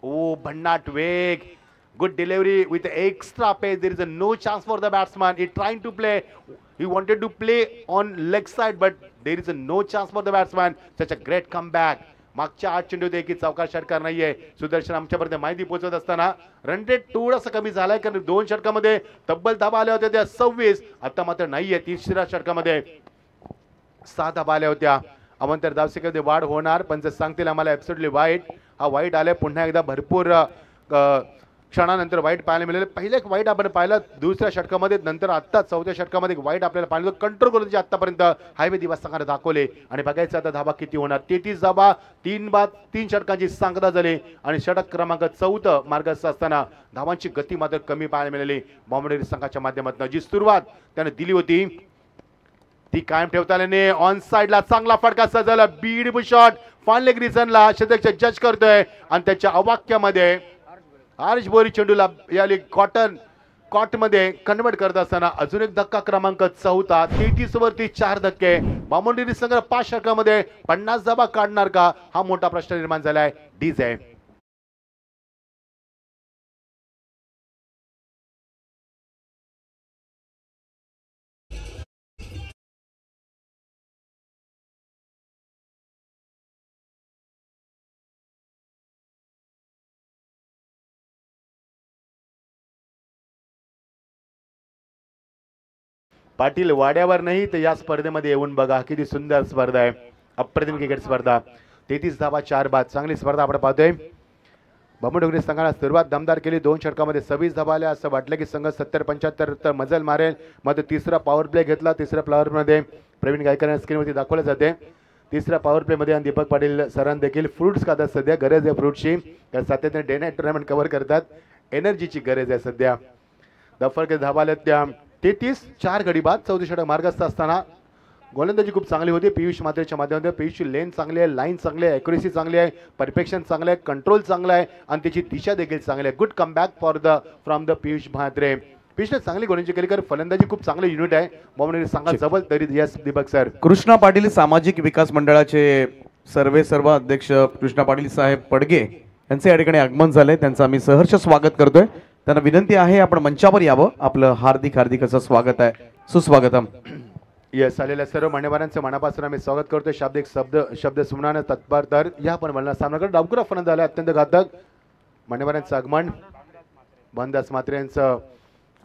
Oh भन्नाट वेग, good delivery with extra pace. There is no chance for the batsman. He trying to play, he wanted to play on leg side, but there is no chance for the batsman. Such a great comeback. मागच्या 8 चेंडूत एकही चौकार षटकार नाहीये. सुदर्शन आमच्यापर्यंत माहिती पोहोचवत असताना रन रेट थोडासा कमी झालाय, कारण 2 षटकामध्ये तब्बल धावा आल्या होत्या त्या 26, आता मात्र नाहीये. 3ऱ्या षटकामध्ये 6 धावा आल्या होत्या. अवंतर धावसंख्येमध्ये वाढ होणार, पण जर सांगतील आम्हाला ॲब्सोल्युटली वाईट. हा वाईट आलाय पुन्हा एकदा. भरपूर क्षणानंतर वाईट पाहायला मिळाले. पहिले एक वाईट आपण पाहिलं 2ऱ्या षटकामध्ये, नंतर आता 4थ्या षटकामध्ये एक वाईट आपल्याला पाहिलं. कंट्रोल करून जे आतापर्यंत हायवे दिवस संघाने दाखवले. आणि बघायचं आता धावा किती होणार. 33 धावा 3 बाद 3 षटकांची सांगता झाली, आणि षटक क्रमांक 4 मार्गस्थ असताना धावांची गती मात्र कमी पाहायला मिळाली बामणडोंगरी संघाच्या माध्यमातून. जी सुरुवात त्याने दिली होती ती कायम ठेवता आल्याने ऑन साइडला चांगला फटका सजला. ब्युटिफुल शॉट फान लेग रिझनला शतकच्या जज करतोय, आणि त्याच्या अवाक्यामध्ये आर्च बोरी चेंडूला याली कॉट मध्ये कन्वर्ट करत असताना अजून एक धक्का क्रमांक 4. 33 वरती 4 धक्के. बामणडोंगरी संघ 5 षटकामध्ये 50 धावा काढणार का, हा मोठा प्रश्न निर्माण झालाय. डीजे पाटील वाड्यावर नाही तर या स्पर्धेमध्ये येऊन बघा, किती सुंदर स्पर्धा आहे. अप्रतिम क्रिकेट स्पर्धा. 33 धावा 4 बाद. चांगली स्पर्धा आपण पाहतोय. बामणडोंगरी संघाला सुरुवात दमदार केली. 2 षटकामध्ये 26 धावा आल्या. असं वाटलं की संघ 70-75 तर मजल मारेल. मात्र 3रा पॉवर प्ले घेतला. 3ऱ्या पॉवर मध्ये प्रवीण गायकर स्क्रीनवरती दाखवले जाते. 3ऱ्या पॉवर प्ले मध्ये दीपक पाटील सरांनी देखील फ्रुट्स खातात. सध्या गरज आहे फ्रुट्सची, तर सातत्याने डे नाईट टुर्नामेंट कव्हर करतात. एनर्जीची गरज आहे सध्या. दफर धावा आल्या त्या 33 4 गडी बाद. 4थं षटक मार्गस्थ असताना गोलंदाजी खूप चांगली होती पियुष मात्रेच्या माध्यमातून. पियुषची लेन चांगली आहे, लाईन चांगली आहे, ॲक्युरेसी चांगली आहे, परफेक्शन चांगलं आहे, कंट्रोल चांगला आहे, आणि त्याची दिशा देखील चांगली आहे. Good comeback for from the Piyush Mhatre. पियुषने चांगली गोलंदाजी केली, कारण फलंदाजी खूप चांगली युनिट आहे बामणडोंगरी संघात. जबल तरी यस दीपक सर. कृष्णा पाटील सामाजिक विकास मंडळाचे सर्व अध्यक्ष कृष्णा पाटील साहेब पडगे यांचे या ठिकाणी आगमन झाले. त्यांचं आम्ही सहर्ष स्वागत करतोय. त्यांना विनंती आहे आपण मंचावर यावं. आपलं हार्दिक असं स्वागत आहे. सुस्वागतम. यस, आलेल्या सर्व मान्यवरांचं मनापासून आम्ही स्वागत करतोय. शाब्दिक शब्द सुमनानं तत्पर तर या पण मला सामना कर डावकुरा फलंद झाला अत्यंत घातक. मान्यवरांचं आगमन. बनदास म्हात्रे यांचं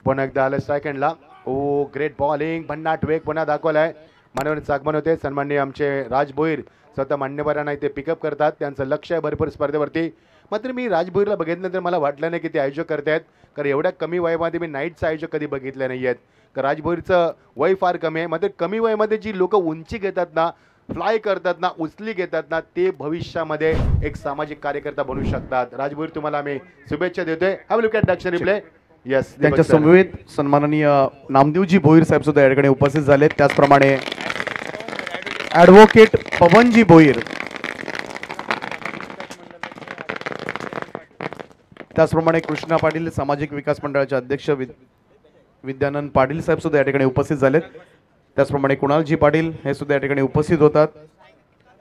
पुन्हा एकदा आलं स्ट्राईक एंडला. ओ ग्रेट बॉलिंग. भन्नाट वेग पुन्हा दाखवलाय. मान्यवरांचं आगमन होते. सन्माननीय आमचे राज भोईर स्वतः मान्यवरांना इथे पिकअप करतात. त्यांचं लक्ष आहे भरपूर स्पर्धेवरती. मात्र मी राज भोईरला बघितल्यानंतर मला वाटलं नाही की ते आयोजक करतायत, कारण एवढ्या कमी वयामध्ये मी नाईटचं आयोजक कधी बघितले नाही आहेत. कारण राज भोईरचं वय फार कमी आहे. मात्र कमी वयामध्ये जी लोक उंची घेतात ना, फ्लाय करतात ना, उचली घेतात ना, ते भविष्यामध्ये एक सामाजिक कार्यकर्ता बनू शकतात. राजभोईर तुम्हाला आम्ही शुभेच्छा देतोय. Have look at the action replay. Yes, त्यांच्या समवेत सन्माननीय नामदेवजी भोईर साहेब सुद्धा या ठिकाणी उपस्थित झाले. त्याचप्रमाणे ॲडव्होकेट पवनजी भोईर, त्याचप्रमाणे कृष्णा पाटील सामाजिक विकास मंडळाचे अध्यक्ष विद्यानंद पाटील साहेब सुद्धा या ठिकाणी उपस्थित झालेत. त्याचप्रमाणे कुणालजी पाटील हे सुद्धा या ठिकाणी उपस्थित होतात.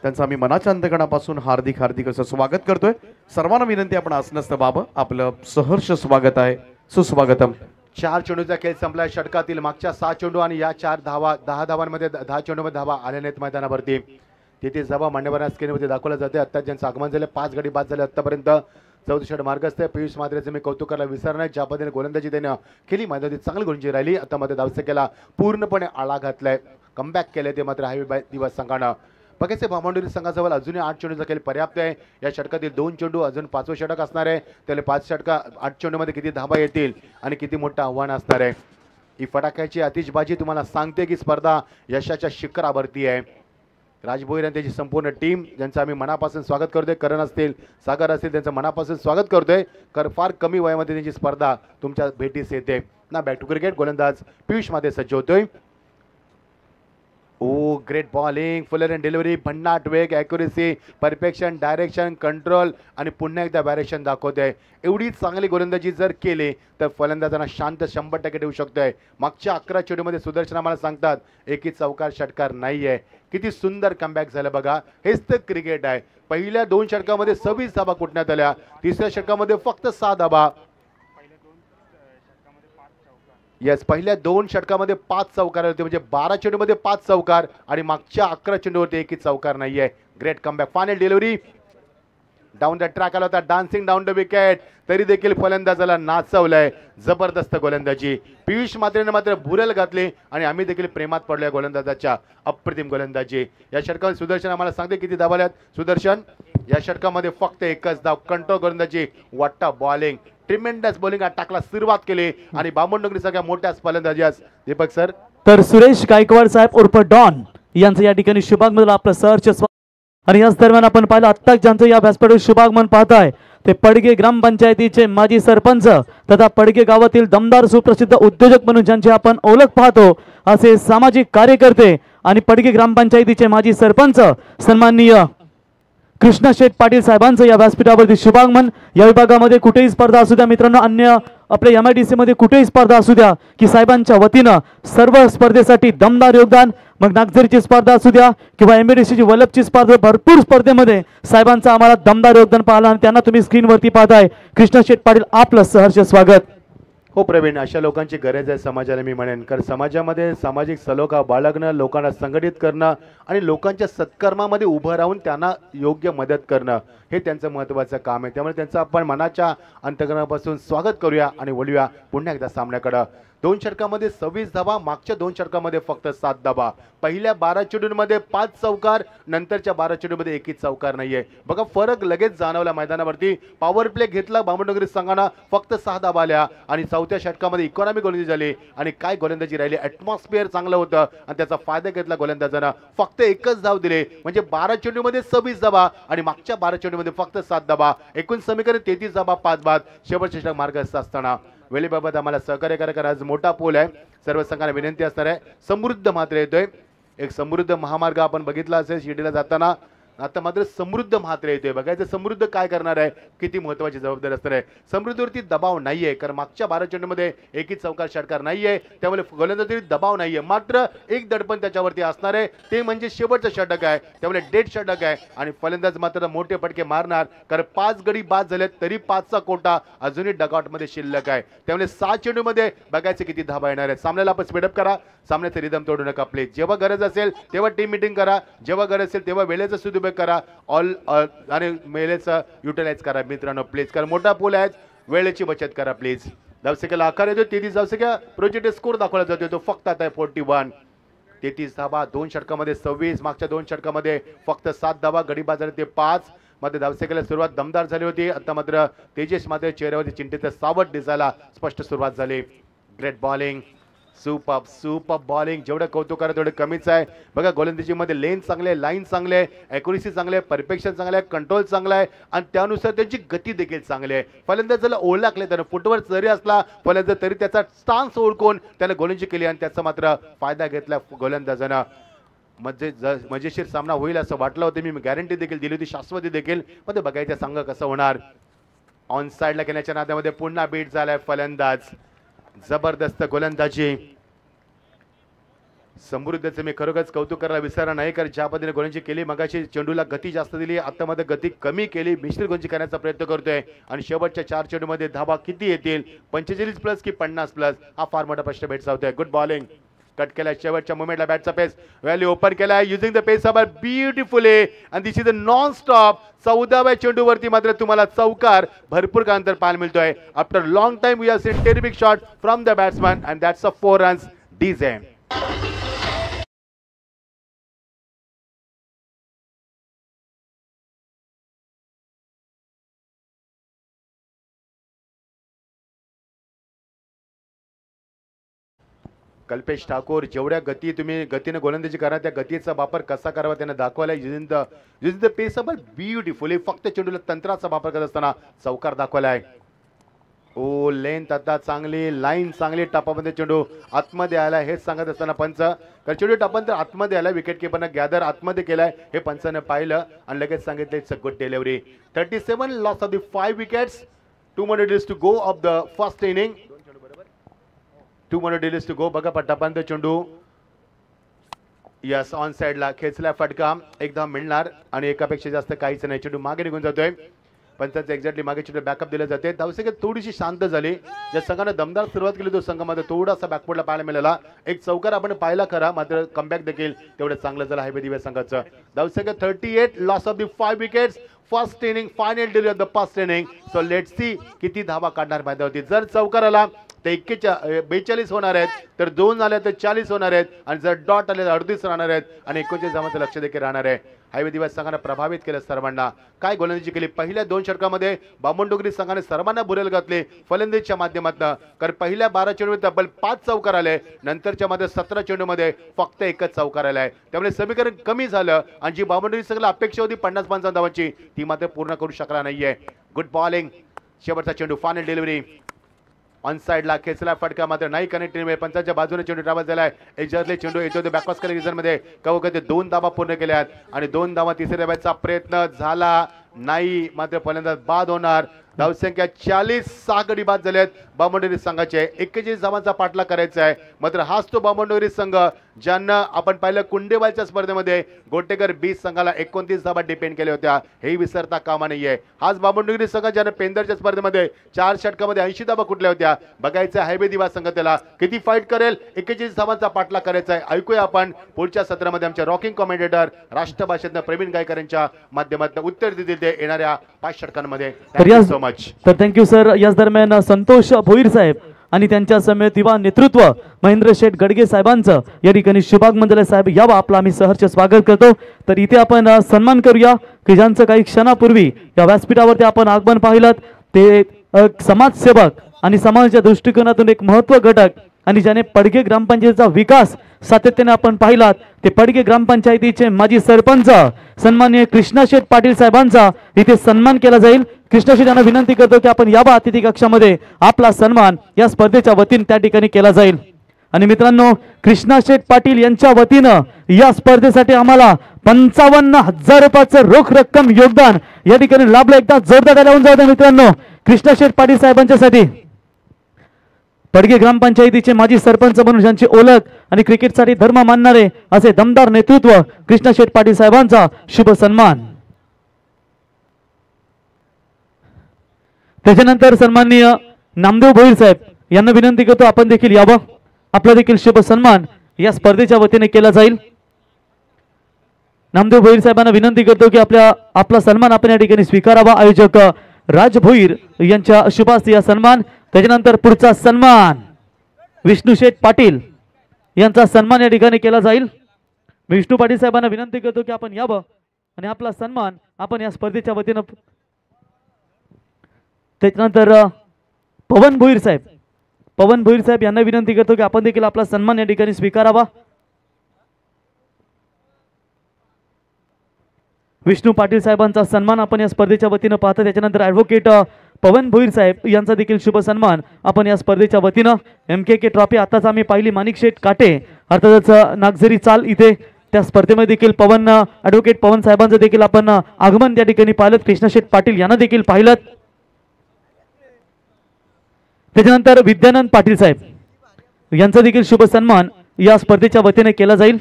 त्यांचं आम्ही मनाच्या अंतकणापासून हार्दिक हार्दिक असं स्वागत करतोय. सर्वांना विनंती, आपण असनस्त बाब, आपलं सहर्ष स्वागत आहे. सुस्वागतम. 4 चेंडूचा खेळ संपला. षटकातील मागच्या 6 चेंडू आणि या 4 धावा, 10 धावांमध्ये 10 चेंडूमध्ये धावा आल्या नाहीत मैदानावरती. तिथे जबाब मान्यवरांना स्क्रीनवरती दाखवला जाते. आता ज्यांचं आगमन झालं 5 गडी बाद झाले आतापर्यंत. 14 षट मार्गस्थ आहे. पियुष म्हात्रेचं मी कौतुक करायला विसरणार नाही. ज्या पद्धतीने गोलंदाजी त्याने केली, मैदानात चांगली गोलंदाजी राहिली. आता मध्ये धावसंख्येला पूर्णपणे आळा घातलाय, कमबॅक केले ते मात्र हायवे दिवस संघानं. बघायचे भामांडोरी संघाजवळ अजूनही 8 चेंडूचा खेळ पर्याप्त आहे. या षटकातील 2 चेंडू, अजून 5वं षटक असणार आहे. त्याला 5 षटका 8 चेंडूमध्ये किती धाबा येतील आणि किती मोठं आव्हान असणार आहे. ही फटाक्याची आतिषबाजी तुम्हाला सांगते की स्पर्धा यशाच्या शिखरावरती आहे. राजभोईर आणि त्याची संपूर्ण टीम, ज्यांचं आम्ही मनापासून स्वागत करतोय. करण असतील, सागर असतील, त्यांचं मनापासून स्वागत करतोय. फार कमी वयामध्ये त्यांची स्पर्धा तुमच्या भेटीस येते ना. Back to cricket. गोलंदाज पियुष मध्ये सज्ज होतोय. Oh, great bowling, fuller and delivery, भन्नाट वेग, ॲक्युरेसी, परफेक्शन, डायरेक्शन, कंट्रोल आणि पुन्हा एकदा व्हॅरिएशन दाखवतोय. एवढी चांगली गोलंदाजी जर केली तर फलंदाजांना शांत 100% ठेवू शकतोय. मागच्या 11 चेंडूमध्ये सुदर्शन आम्हाला सांगतात एकही चौकार षटकार नाहीये. किती सुंदर कमबॅक झालं बघा. हेच तर क्रिकेट आहे. पहिल्या 2 षटकामध्ये 26 धाबा कुठण्यात आल्या. तिसऱ्या षटकामध्ये फक्त 6 धाबा. येस, पहिल्या 2 षटकामध्ये 5 चौकार होते, म्हणजे 12 चेंडूमध्ये 5 चौकार आणि मागच्या 11 चेंडूवरती एकही चौकार नाहीये. Great comeback. Final delivery down the track आला होता, डान्सिंग डाऊन द विकेट, तरी देखील फलंदाजाला नाचवलंय. जबरदस्त गोलंदाजी. पियुष म्हात्रेने मात्र भुरल घातली आणि आम्ही देखील प्रेमात पडलोय गोलंदाजाच्या. अप्रतिम गोलंदाजी. या षटकामध्ये सुदर्शन आम्हाला सांगते किती धावा आल्यात. सुदर्शन, या षटकामध्ये फक्त एकच धाव. कंट्रोल गोलंदाजी, वाट्टा बॉलिंग, ट्रिमेंडस बॉलिंग टाकला सुरुवात केली आणि बामणडोंगरी सगळ्या मोठ्या फलंदाजी. दीपक सर. तर सुरेश गायकवाड साहेब उर्फ डॉन यांचं या ठिकाणी शुभागमन आपलं सहर्ष आणि याच दरम्यान आपण पाहिलं आत्ता ज्यांचं या व्यासपीठावर शुभागमन पाहताय ते पडगे ग्रामपंचायतीचे माजी सरपंच तथा पडगे गावातील दमदार सुप्रसिद्ध उद्योजक म्हणून ज्यांची आपण ओळख पाहतो असे सामाजिक कार्यकर्ते आणि पडगे ग्रामपंचायतीचे माजी सरपंच सन्माननीय कृष्णा शेठ पाटील साहेबांचं या व्यासपीठावरती शुभागमन. या विभागामध्ये कुठेही स्पर्धा असू द्या मित्रांनो, अन्य आपल्या MIDC मध्ये कुठेही स्पर्धा असू द्या की साहेबांच्या वतीनं सर्व स्पर्धेसाठी दमदार योगदान. मग नागझरीची स्पर्धा असू द्या किंवा MIDCची वलपची स्पर्धा, भरपूर स्पर्धेमध्ये साहेबांचं आम्हाला दमदार योगदान पाहिलं आणि त्यांना तुम्ही स्क्रीनवरती पाहताय. कृष्णा शेठ पाटील आपलं सहर्ष स्वागत. हो प्रवीण, अशा लोकांची गरज आहे समाजाला मी म्हणेन. कारण समाजामध्ये सामाजिक सलोखा बाळगणं, लोकांना संघटित करणं आणि लोकांच्या सत्कर्मामध्ये उभं राहून त्यांना योग्य मदत करणं हे त्यांचं महत्त्वाचं काम आहे. त्यामुळे त्यांचं आपण मनाच्या अंतकरणापासून स्वागत करूया आणि वळूया पुन्हा एकदा सामन्याकडं. 2 षटकामध्ये 26 धावा, मागच्या 2 षटकामध्ये फक्त 7 धावा. पहिल्या 12 चेंडूंमध्ये 5 चौकार, नंतरच्या 12 चेंडूमध्ये एकही चौकार नाहीये. बघा फरक लगेच जाणवला मैदानावरती. पॉवर प्ले घेतला बामणडोंगरी संघानं, फक्त 6 धावा आल्या आणि 4थ्या षटकामध्ये इकॉनॉमी गोलंदाजी झाली आणि काय गोलंदाजी राहिली. ॲटमॉस्फिअर चांगलं होतं आणि त्याचा फायदा घेतला गोलंदाजानं. फक्त एकच धाव दिले, म्हणजे 12 चेंडूमध्ये 26 धावा आणि मागच्या 12 चेंडूमध्ये फक्त 7 धावा. एकूण समीकरण 33 धावा 5 बाद. शेवटचे षटक मार्गस्थ असताना वेळेबाबत आम्हाला सहकार्य करा. आज मोठा पोल आहे. सर्व संघांना विनंती असणार आहे. समृद्ध मात्र येतोय. एक समृद्ध महामार्ग आपण बघितला असेल शिर्डीला जाताना. आता मात्र समृद्ध मात्र येतोय. बघायचं समृद्ध काय करणार आहे, किती महत्त्वाची जबाबदारी असणार आहे. समृद्धीवरती दबाव नाहीये, कारण मागच्या 12 चेंडूमध्ये एकही चौकार षटकार नाहीये. त्यामुळे गोलंदाजीवर दबाव नाहीये. मात्र एक दडपण त्याच्यावरती असणार आहे, ते म्हणजे शेवटचं षटक आहे. त्यामुळे डेड षटक आहे आणि फलंदाज मात्र मोठे फटके मारणार, कारण 5 गडी बाद झालेत तरी 5चा कोटा अजूनही डगआउटमध्ये शिल्लक आहे. त्यामुळे 6 चेंडूमध्ये बघायचे किती धाबा येणार आहेत. सामन्याला आपण स्पीडअप करा. सामन्याचं रिदम तोडू नका प्लीज. जेव्हा गरज असेल तेव्हा टीम मीटिंग करा, जेव्हा गरज असेल तेव्हा वेळेचा सदुपयोग करा. ऑल आणि वेळेचा युटिलाइज करा मित्रांनो प्लीज, कारण मोठा पूल आहे. वेळेची बचत करा प्लीज. धावसंख्येला आकार येतो 33 धावसंख्या. प्रोजेक्ट स्कोर दाखवला जातो तो फक्त आता 41. 33 धावा 2 षटकामध्ये 26, मागच्या 2 षटकामध्ये फक्त 7 धावा. गडी बाद झाले ते 5. मध्ये धावसंख्येला सुरुवात दमदार झाली होती. आता मात्र तेजस मात्र चेहऱ्यावरती चिंतेचं सावट दिसायला स्पष्ट सुरुवात झाली. Great bowling. सुपर बॉलिंग, जेवढं कौतुक करा तेवढं कमीच आहे. बघा गोलंदाजीमध्ये लेन चांगले, लाईन चांगले, ॲक्युरेसी चांगले, परफेक्शन चांगलं आहे, कंट्रोल चांगला आहे आणि त्यानुसार त्यांची गती देखील चांगली आहे. फलंदाजाला ओळखले त्यानं फुटवर जरी असला फलंदाज तरी त्याचा स्टान्स ओळखून त्याने गोलंदाजी केली आणि त्याचा मात्र फायदा घेतला गोलंदाजानं. मजेशीर सामना होईल असं वाटलं होतं, मी गॅरंटी देखील दिली होती, शाश्वती देखील, पण ते बघायचं संघ कसं होणार. ऑन साइडला घेण्याच्या नादामध्ये पुन्हा बीट झालाय फलंदाज. जबरदस्त गोलंदाजी समृद्धीचं मी खरोखरच कौतुक करायला विसरणार नाही, कारण ज्या पद्धतीने गोलंदाजी केली, मगाशी चेंडूला गती जास्त दिली, आता मध्ये गती कमी केली, मिश्रित गोलंदाजी करण्याचा प्रयत्न करतोय आणि शेवटच्या 4 चेंडूमध्ये धावा किती येतील, 45 प्लस की 50 प्लस, हा फार मोठा प्रश्न भेडसावतोय. गुड बॉलिंग, कट केलाय शेवटच्या मोमेंटला बॅटचा पेस व्हॅल्यू ओपन केलाय using the pace about beautifully and this is the non stop. 14व्या चेंडूवरती मात्र तुम्हाला चौकार भरपूर कांतर पाहायला मिळतोय. After long time we have seen terrific shot from the batsman and that's a 4 runs DJ. Kalpesh Thakur, जेवढ्या गती तुम्ही गतीने गोलंदाजी करा त्या गतीचा वापर कसा करावा त्याने दाखवला. Using the pace about beautifully, फक्त चेंडूला तंत्राचा वापर करत असताना चौकार दाखवलाय. ओ लेंथ आता चांगली, लाईन चांगली, टपामध्ये चेंडू आतमध्ये आला हेच सांगत असताना पंच, कारण चेंडू टपांतर आतमध्ये आला, विकेट किपरनं गॅदर आतमध्ये केलाय हे पंचाने पाहिलं आणि लगेच सांगितलं it's a good delivery. 37 loss of the 5 wickets, 2 more days to go of the first inning. 2 more days to go. बघा पट्टापर्यंत चेंडू यस ऑन साइडला खेचला, फटका एकदा मिळणार आणि एकापेक्षा जास्त काहीच नाही. चेंडू मागे निघून जातोय, पंचांचं एक्झॅक्टली मागे चेंडू बॅकअप दिले जाते. धावसंख्या थोडीशी शांत झाली, ज्या संघाने दमदार सुरुवात केली तो संघामध्ये थोडासा बॅकवर्डला पाहायला मिळाला. एक चौकार आपण पाहिला खरा, मात्र कमबॅक देखील तेवढं चांगलं झालं हायवे दिव्या संघाचं. धावसंख्या 38, loss of the 5 wickets, first inning, final delivery of the first inning. So let's see किती धावा काढणार मैदानावरती. जर चौकार आला तर 42 होणार आहेत, तर 2 आले तर 40 होणार आहेत आणि जर डॉट आले तर 38 राहणार आहेत आणि 39 धावांचं लक्ष देखील राहणार आहे. हायवे दिवस संघाने प्रभावित केलं सर्वांना. काय गोलंदाजी केली पहिल्या 2 षटकामध्ये. बामणडोंगरी संघाने सर्वांना बुरेल घातले फलंदाजीच्या माध्यमातून, कारण पहिल्या 12 चेंडूमध्ये तब्बल 5 चौकार आले, नंतरच्या मध्ये 17 चेंडूमध्ये फक्त 1च चौकार आलाय. त्यामुळे समीकरण कमी झालं आणि जी बामणडोंगरी संघाला अपेक्षा होती 50-55 धावांची ती मात्र पूर्ण करू शकला नाहीये. गुड बॉलिंग, शेवटचा चेंडू, फायनल डिलिव्हरी ऑन साइडला खेचला, फटका मात्र नाही कनेक्ट. पंचांच्या बाजूने चेंडू ट्रॅव्हल झालाय. एजरले चेंडू येतो ते बॅकपास केले रिझन मध्ये, कवकते 2 धावा पूर्ण केल्यात आणि 2 धावा तिसऱ्या धावाचा प्रयत्न झाला नाही, मात्र फलंदाज बाद होणार. धावसंख्या 40, 6 गडी बाद झालेत बामणडोंगरी संघाचे. 41 धावांचा पाठला करायचा आहे, मात्र हाच तो बामणडोंगरी संघ ज्यांना आपण पाहिलं कुंडेवालच्या स्पर्धेमध्ये गोटेकर 20 संघाला 29 धावा डिपेंड केल्या होत्या, हे विसरता कामा नाहीये. हाच बामणडोंगरी संघ ज्याने पेंदरच्या स्पर्धेमध्ये 4 षटकामध्ये 80 धावा कुठल्या होत्या. बघायचं हायवे दिवा संघ त्याला किती फाईट करेल. 41 धावांचा पाठला करायचा आहे. ऐकूया आपण पुढच्या सत्रामध्ये आमच्या रॉकिंग कॉमेंटेटर राष्ट्रभाषेतनं प्रवीण गायकर यांच्या माध्यमातून उत्तर देतील ते येणाऱ्या 5 षटकांमध्ये. Thank you so much. तर थँक्यू सर. याच दरम्यान संतोष भोईर साहेब आणि त्यांच्या समेत युवा नेतृत्व महेंद्र शेठ गडगे साहेबांचं या ठिकाणी शुभाग मंडले साहेब यावं आपलं आम्ही सहर्ष स्वागत करतो. तर इथे आपण सन्मान करूया की ज्यांचं काही क्षणापूर्वी या व्यासपीठावरती आपण आगमन पाहिलं, ते समाजसेवक आणि समाजाच्या दृष्टिकोनातून एक महत्व घटक आणि ज्याने पडगे ग्रामपंचायतीचा विकास सातत्याने आपण पाहिलात, ते पडगे ग्रामपंचायतीचे माजी सरपंच सन्माननीय कृष्णाशेठ पाटील साहेबांचा इथे सन्मान केला जाईल. कृष्णाशेठ यांना विनंती करतो की आपण यावं अतिथी कक्षामध्ये, आपला सन्मान या स्पर्धेच्या वतीने त्या ठिकाणी केला जाईल. आणि मित्रांनो, कृष्णाशेठ पाटील यांच्या वतीनं या स्पर्धेसाठी आम्हाला 55,000 रुपयाचं रोख रक्कम योगदान या ठिकाणी लाभलं. एकदा जोरदार टाळ्या होऊन जाऊ मित्रांनो कृष्णाशेठ पाटील साहेबांच्यासाठी. पडगे ग्रामपंचायतीचे माजी सरपंच म्हणून ज्यांची ओळख आणि क्रिकेटसाठी धर्म मानणारे असे दमदार नेतृत्व कृष्णाशेठ पाटील साहेबांचा शुभ सन्मान. त्याच्यानंतर सन्माननीय नामदेव भोईर साहेब यांना विनंती करतो आपण देखील यावं, आपला देखील शुभ सन्मान या स्पर्धेच्या वतीने केला जाईल. नामदेव भोईर साहेबांना विनंती करतो की आपला सन्मान आपण या ठिकाणी स्वीकारावा. आयोजक राज भोईर यांच्या शुभास्ती हा सन्मान. त्याच्यानंतर पुढचा सन्मान विष्णू शेठ पाटील यांचा सन्मान या ठिकाणी केला जाईल. विष्णू पाटील साहेबांना विनंती करतो की आपण यावं आणि आपला सन्मान आपण या स्पर्धेच्या वतीनं. त्याच्यानंतर पवन भोईर साहेब पवन भोईर साहेब यांना विनंती करतो की आपण देखील आपला सन्मान या ठिकाणी स्वीकारावा। विष्णू पाटील साहेबांचा सन्मान आपण या स्पर्धेच्या वतीनं पाहतो। त्याच्यानंतर ॲडव्होकेट पवन भोईर साहेब यांचा देखील शुभ सन्मान आपण या स्पर्धेच्या वतीनं। MKK ट्रॉफी आताच आम्ही पाहिली, माणिक शेठ काटे अर्थातच नागझरी चाल इथे त्या स्पर्धेमध्ये देखील ॲडव्होकेट पवन साहेबांचं देखील आपण आगमन त्या ठिकाणी पाहिलं। कृष्णा शेठ पाटील यांना देखील पाहिलं। त्याच्यानंतर विद्यानंद पाटील साहेब यांचा देखील शुभ सन्मान या स्पर्धेच्या वतीने केला जाईल।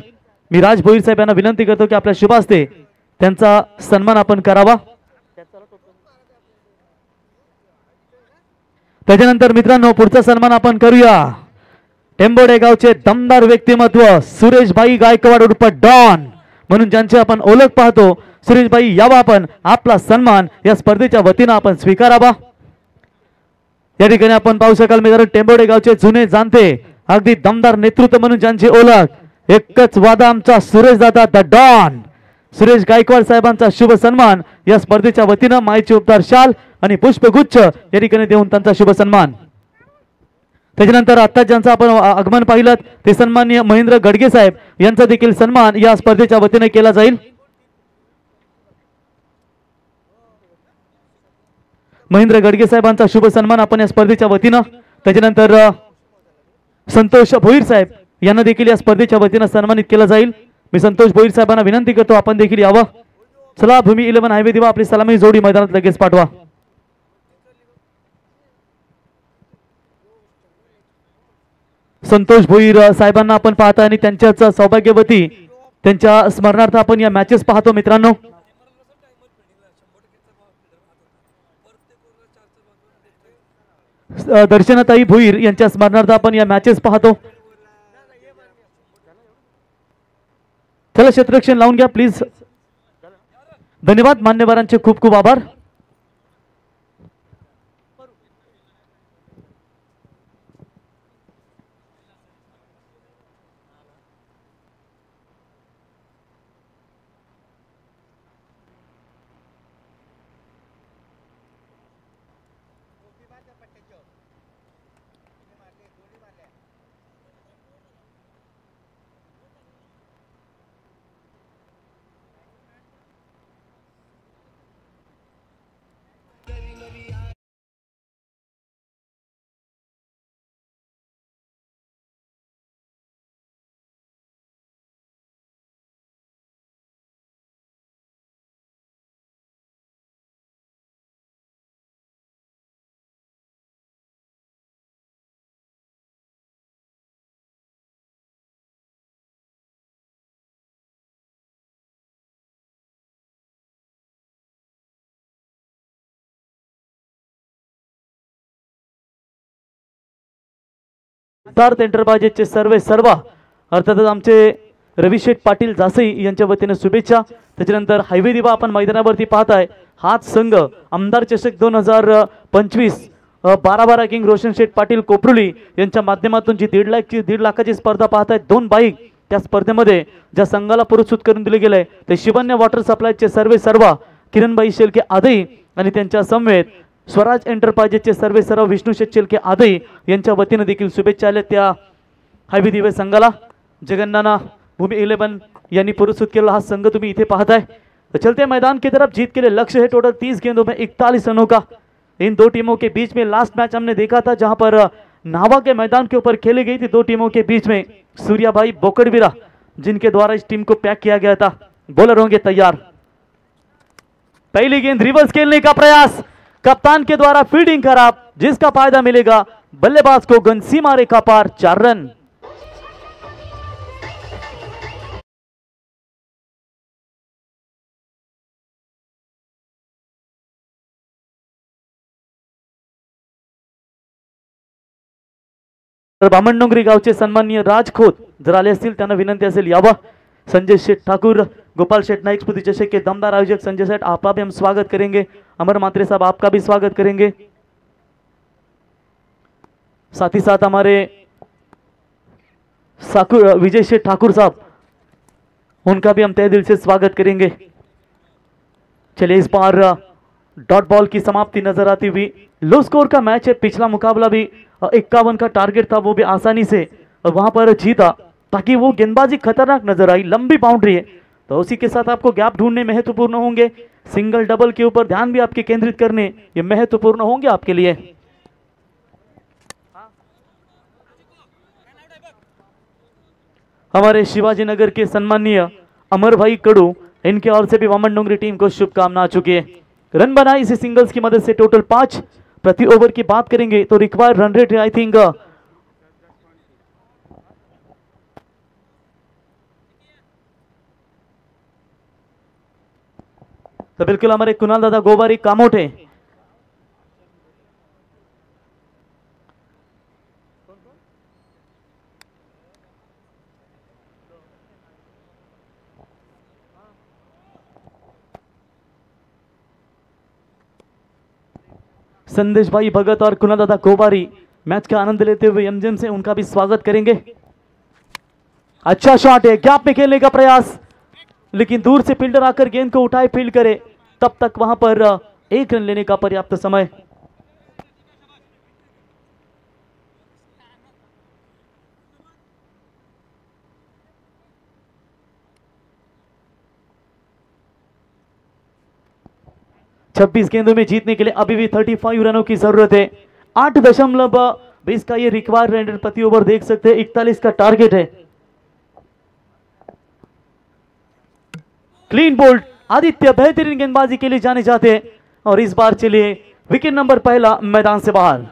मी राज भोईर साहेब यांना विनंती करतो की आपल्या शुभ हस्ते त्यांचा सन्मान आपण करावा। त्याच्यानंतर मित्रांनो पुढचा सन्मान आपण करूया। टेंबोडे गावचे दमदार व्यक्तिमत्व सुरेशभाई गायकवाड उर्फ डॉन म्हणून ज्यांची आपण ओळख पाहतो, सुरेशभाई यावा आपण आपला सन्मान या स्पर्धेच्या वतीनं आपण स्वीकारावा। या ठिकाणी आपण पाहू शकाल मित्रांनो, टेंबोडे गावचे जुने जाणते अगदी दमदार नेतृत्व म्हणून ज्यांची ओळख एकच वादा आमचा सुरेश दादा द डॉन, सुरेश गायकवाड साहेबांचा शुभ सन्मान या स्पर्धेच्या वतीनं मायेचे उपचार शाल आणि पुष्पगुच्छ या ठिकाणी देऊन त्यांचा शुभ सन्मान। त्याच्यानंतर आता ज्यांचं आपण आगमन पाहिलं ते सन्माननीय महेंद्र गडगे साहेब यांचा देखील सन्मान या स्पर्धेच्या वतीने केला जाईल। महेंद्र गडगे साहेबांचा शुभ सन्मान आपण या स्पर्धेच्या वतीनं। त्याच्यानंतर संतोष भोईर साहेब यांना देखील या स्पर्धेच्या वतीनं सन्मानित केलं जाईल। मी संतोष भोईर साहेबांना विनंती करतो आपण देखील यावं। चला भूमी 11 हायवे दिवा आपली सलामी जोडी मैदानात लगेच पाठवा। संतोष भोईर साहेबांना आपण पाहता आणि त्यांच्याच सौभाग्यवती त्यांच्या स्मरणार्थ आपण या मॅचेस पाहतो मित्रांनो। दर्शनाताई भोईर यांच्या स्मरणार्थ आपण या मॅचेस पाहतो। चला क्षेत्ररक्षण लावून घ्या प्लीज। धन्यवाद मान्यवरांचे खूप खूप आभार। सिद्धार्थ एंटरप्राइजेसचे सर्व अर्थातच आमचे रविशेठ पाटील जासई यांच्या वतीने शुभेच्छा। त्याच्यानंतर हायवे दिवा आपण मैदानावरती पाहताय, हाच संघ आमदार चषक 2025 12 किंग रोशन शेठ पाटील कोपरुली यांच्या माध्यमातून जी 1.5 लाखाची स्पर्धा पाहताय, 2 बाईक त्या स्पर्धेमध्ये ज्या संघाला पुरस्कृत करून दिले गेले ते शिवन्य वॉटर सप्लायचे सर्व किरणबाई शेलके आदई आणि त्यांच्या समवेत स्वराज एंटरप्राइजेसचे सर्व विष्णू शेठ शेलके आदई यांच्या वतीने देखील शुभेच्छा आल्या त्या हायवे दिवे संघाला। जगन्नाना भूमि 11 यांनी पुरस्कृत केलेला हा संघ तुम्ही इथे पाहताय। तो चलते मैदान की तरफ जीत के लिए लक्ष्य है टोटल 30 गेंदों में 41 रनों का। इन दो टीमों के बीच में लास्ट मैच हमने देखा था जहां पर नावा के मैदान के ऊपर खेली गई थी दो टीमों के बीच में। सूर्याभाई बोकड़वीरा जिनके द्वारा इस टीम को पैक किया गया था। बॉलर होंगे तैयार। पहली गेंद रिवर्स खेलने का प्रयास, कप्तान के द्वारा फील्डिंग खराब, जिसका फायदा मिलेगा बल्लेबाज को गन सीमा रेखा पार 4 रन। बामणडोंगरी गावचे सन्माननीय राजखोत जर आले असतील त्यांना विनंती असेल यावा। संजय शेठ ठाकुर, गोपाल शेठ नाइक स्मृति चषक के दमदार आयोजक संजय सेठ, आपका भी हम स्वागत करेंगे। अमर मात्रे साहब आपका भी स्वागत करेंगे। साथ ही साथ हमारे विजय शेठ ठाकुर साहब, उनका भी हम तहे दिल से स्वागत करेंगे। चलिए इस बार डॉट बॉल की समाप्ति नजर आती हुई, लो स्कोर का मैच है। पिछला मुकाबला भी 51 का टारगेट था, वो भी आसानी से वहां पर जीता, ताकि वो गेंदबाजी खतरनाक नजर आई, लंबी बाउंड्री है, तो उसी के साथ आपको गैप ढूंढने महत्वपूर्ण होंगे, सिंगल डबल के ऊपर ध्यान भी आपके केंद्रित करने ये महत्वपूर्ण होंगे आपके लिए। हमारे शिवाजी नगर के सम्माननीय अमर भाई कडू, इनके ओर से भी वामन डोंगरी टीम को शुभकामना आ चुकी है। रन बनाए इसी सिंगल्स की मदद से, टोटल 5 प्रति ओवर की बात करेंगे तो required run rate I think तो बिल्कुल हमारे कुणाल दादा गोबारी कामोटे, संदेश भाई भगत और कुणाल दादा गोबारी मैच का आनंद लेते हुए एमजीएम से उनका भी स्वागत करेंगे। अच्छा शॉट है, गैप में खेलने का प्रयास, लेकिन दूर से फील्डर आकर गेंद को उठाए फील्ड करे, तब तक वहां पर 1 रन लेने का पर्याप्त समय। छब्बीस गेंदों में जीतने के लिए अभी भी 35 रनों की जरूरत है। 8.20 का ये रिक्वायर्ड रन प्रति ओवर देख सकते हैं, 41 का टारगेट है। क्लीन बोल्ड, आदित्य बेहतरीन गेंदबाजी के लिए जाने जाते हैं और इस बार चलिए विकेट नंबर पहला मैदान से बाहर।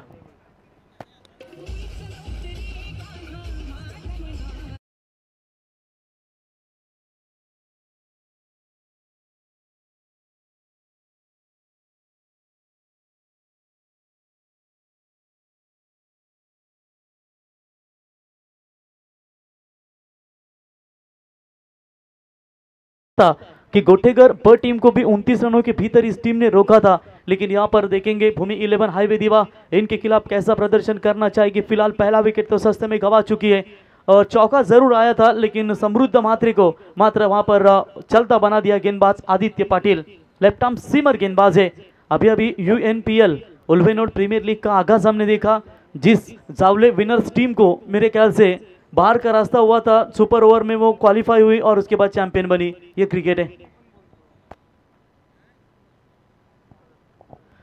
कि गोटेगर ब टीम को भी 29 रनों के भीतर इस टीम ने रोका था, लेकिन यहां पर देखेंगे भूमि 11 हाईवे दीवा इनके खिलाफ कैसा प्रदर्शन करना चाहेगी। फिलहाल पहला विकेट तो सस्ते में गवा चुकी है और चौका जरूर आया था, लेकिन समृद्ध मात्रे को मात्र वहां पर चलता बना दिया गेंदबाज Aditya Patil. Left arm seamer गेंदबाज है। अभी अभी यूएनपीएल उल्वेनोड प्रीमियर लीग का आगाज हमने देखा, जिस जावले विनर्स टीम को मेरे ख्याल से बाहर का रास्ता हुआ था, सुपर ओवर में वो क्वालिफाई हुई और उसके बाद चैंपियन बनी। ये क्रिकेट है।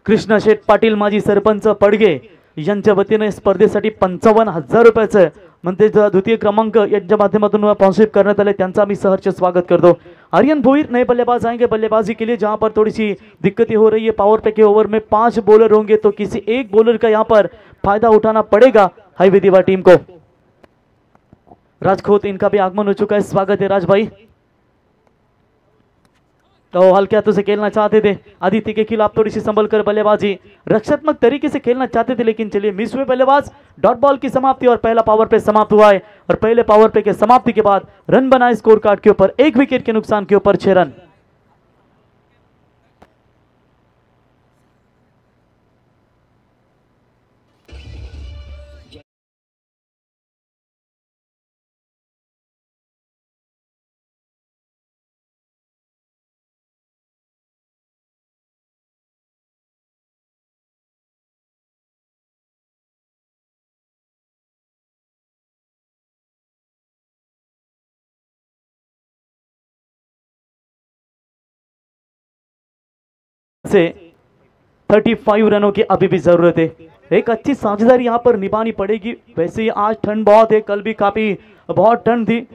कृष्णा शेठ पाटील माजी सरपंच पडगे यांच्या वतीने स्पर्धेसाठी 55,000 रुपयाचं म्हणजे द्वितीय क्रमांक यांच्या माध्यमातून स्पॉन्सरशिप करण्यात आले, त्यांचा मी सहर्ष स्वागत करतो। आर्यन भोईर नए बल्लेबाज आएंगे बल्लेबाजी के लिए, जहां पर थोड़ी सी दिक्कतें हो रही है। पावर प्ले के ओवर में 5 बॉलर होंगे, तो किसी एक बॉलर का यहां पर फायदा उठाना पड़ेगा हाईवे दीवा टीम को। राजखोत इनका भी आगमन हो चुका है, स्वागत है राज भाई। तो हल्के हाथों से खेलना चाहते थे, आदित्य के खिलाफ थोड़ी सी संभल कर बल्लेबाजी, रक्षात्मक तरीके से खेलना चाहते थे, लेकिन चलिए मिस हुए बल्लेबाज। डॉट बॉल की समाप्ति और पहला पावर प्ले समाप्त हुआ है और पहले पावर प्ले के समाप्ति के बाद रन बनाए स्कोर कार्ड के ऊपर 1 विकेट के नुकसान के ऊपर 6 रन। से 35 रनों की अभी भी जरूरत है। एक अच्छी साझेदारी यहां पर निभानी पड़ेगी। वैसे ही आज ठंड बहुत है, कल भी काफी बहुत ठंड थी।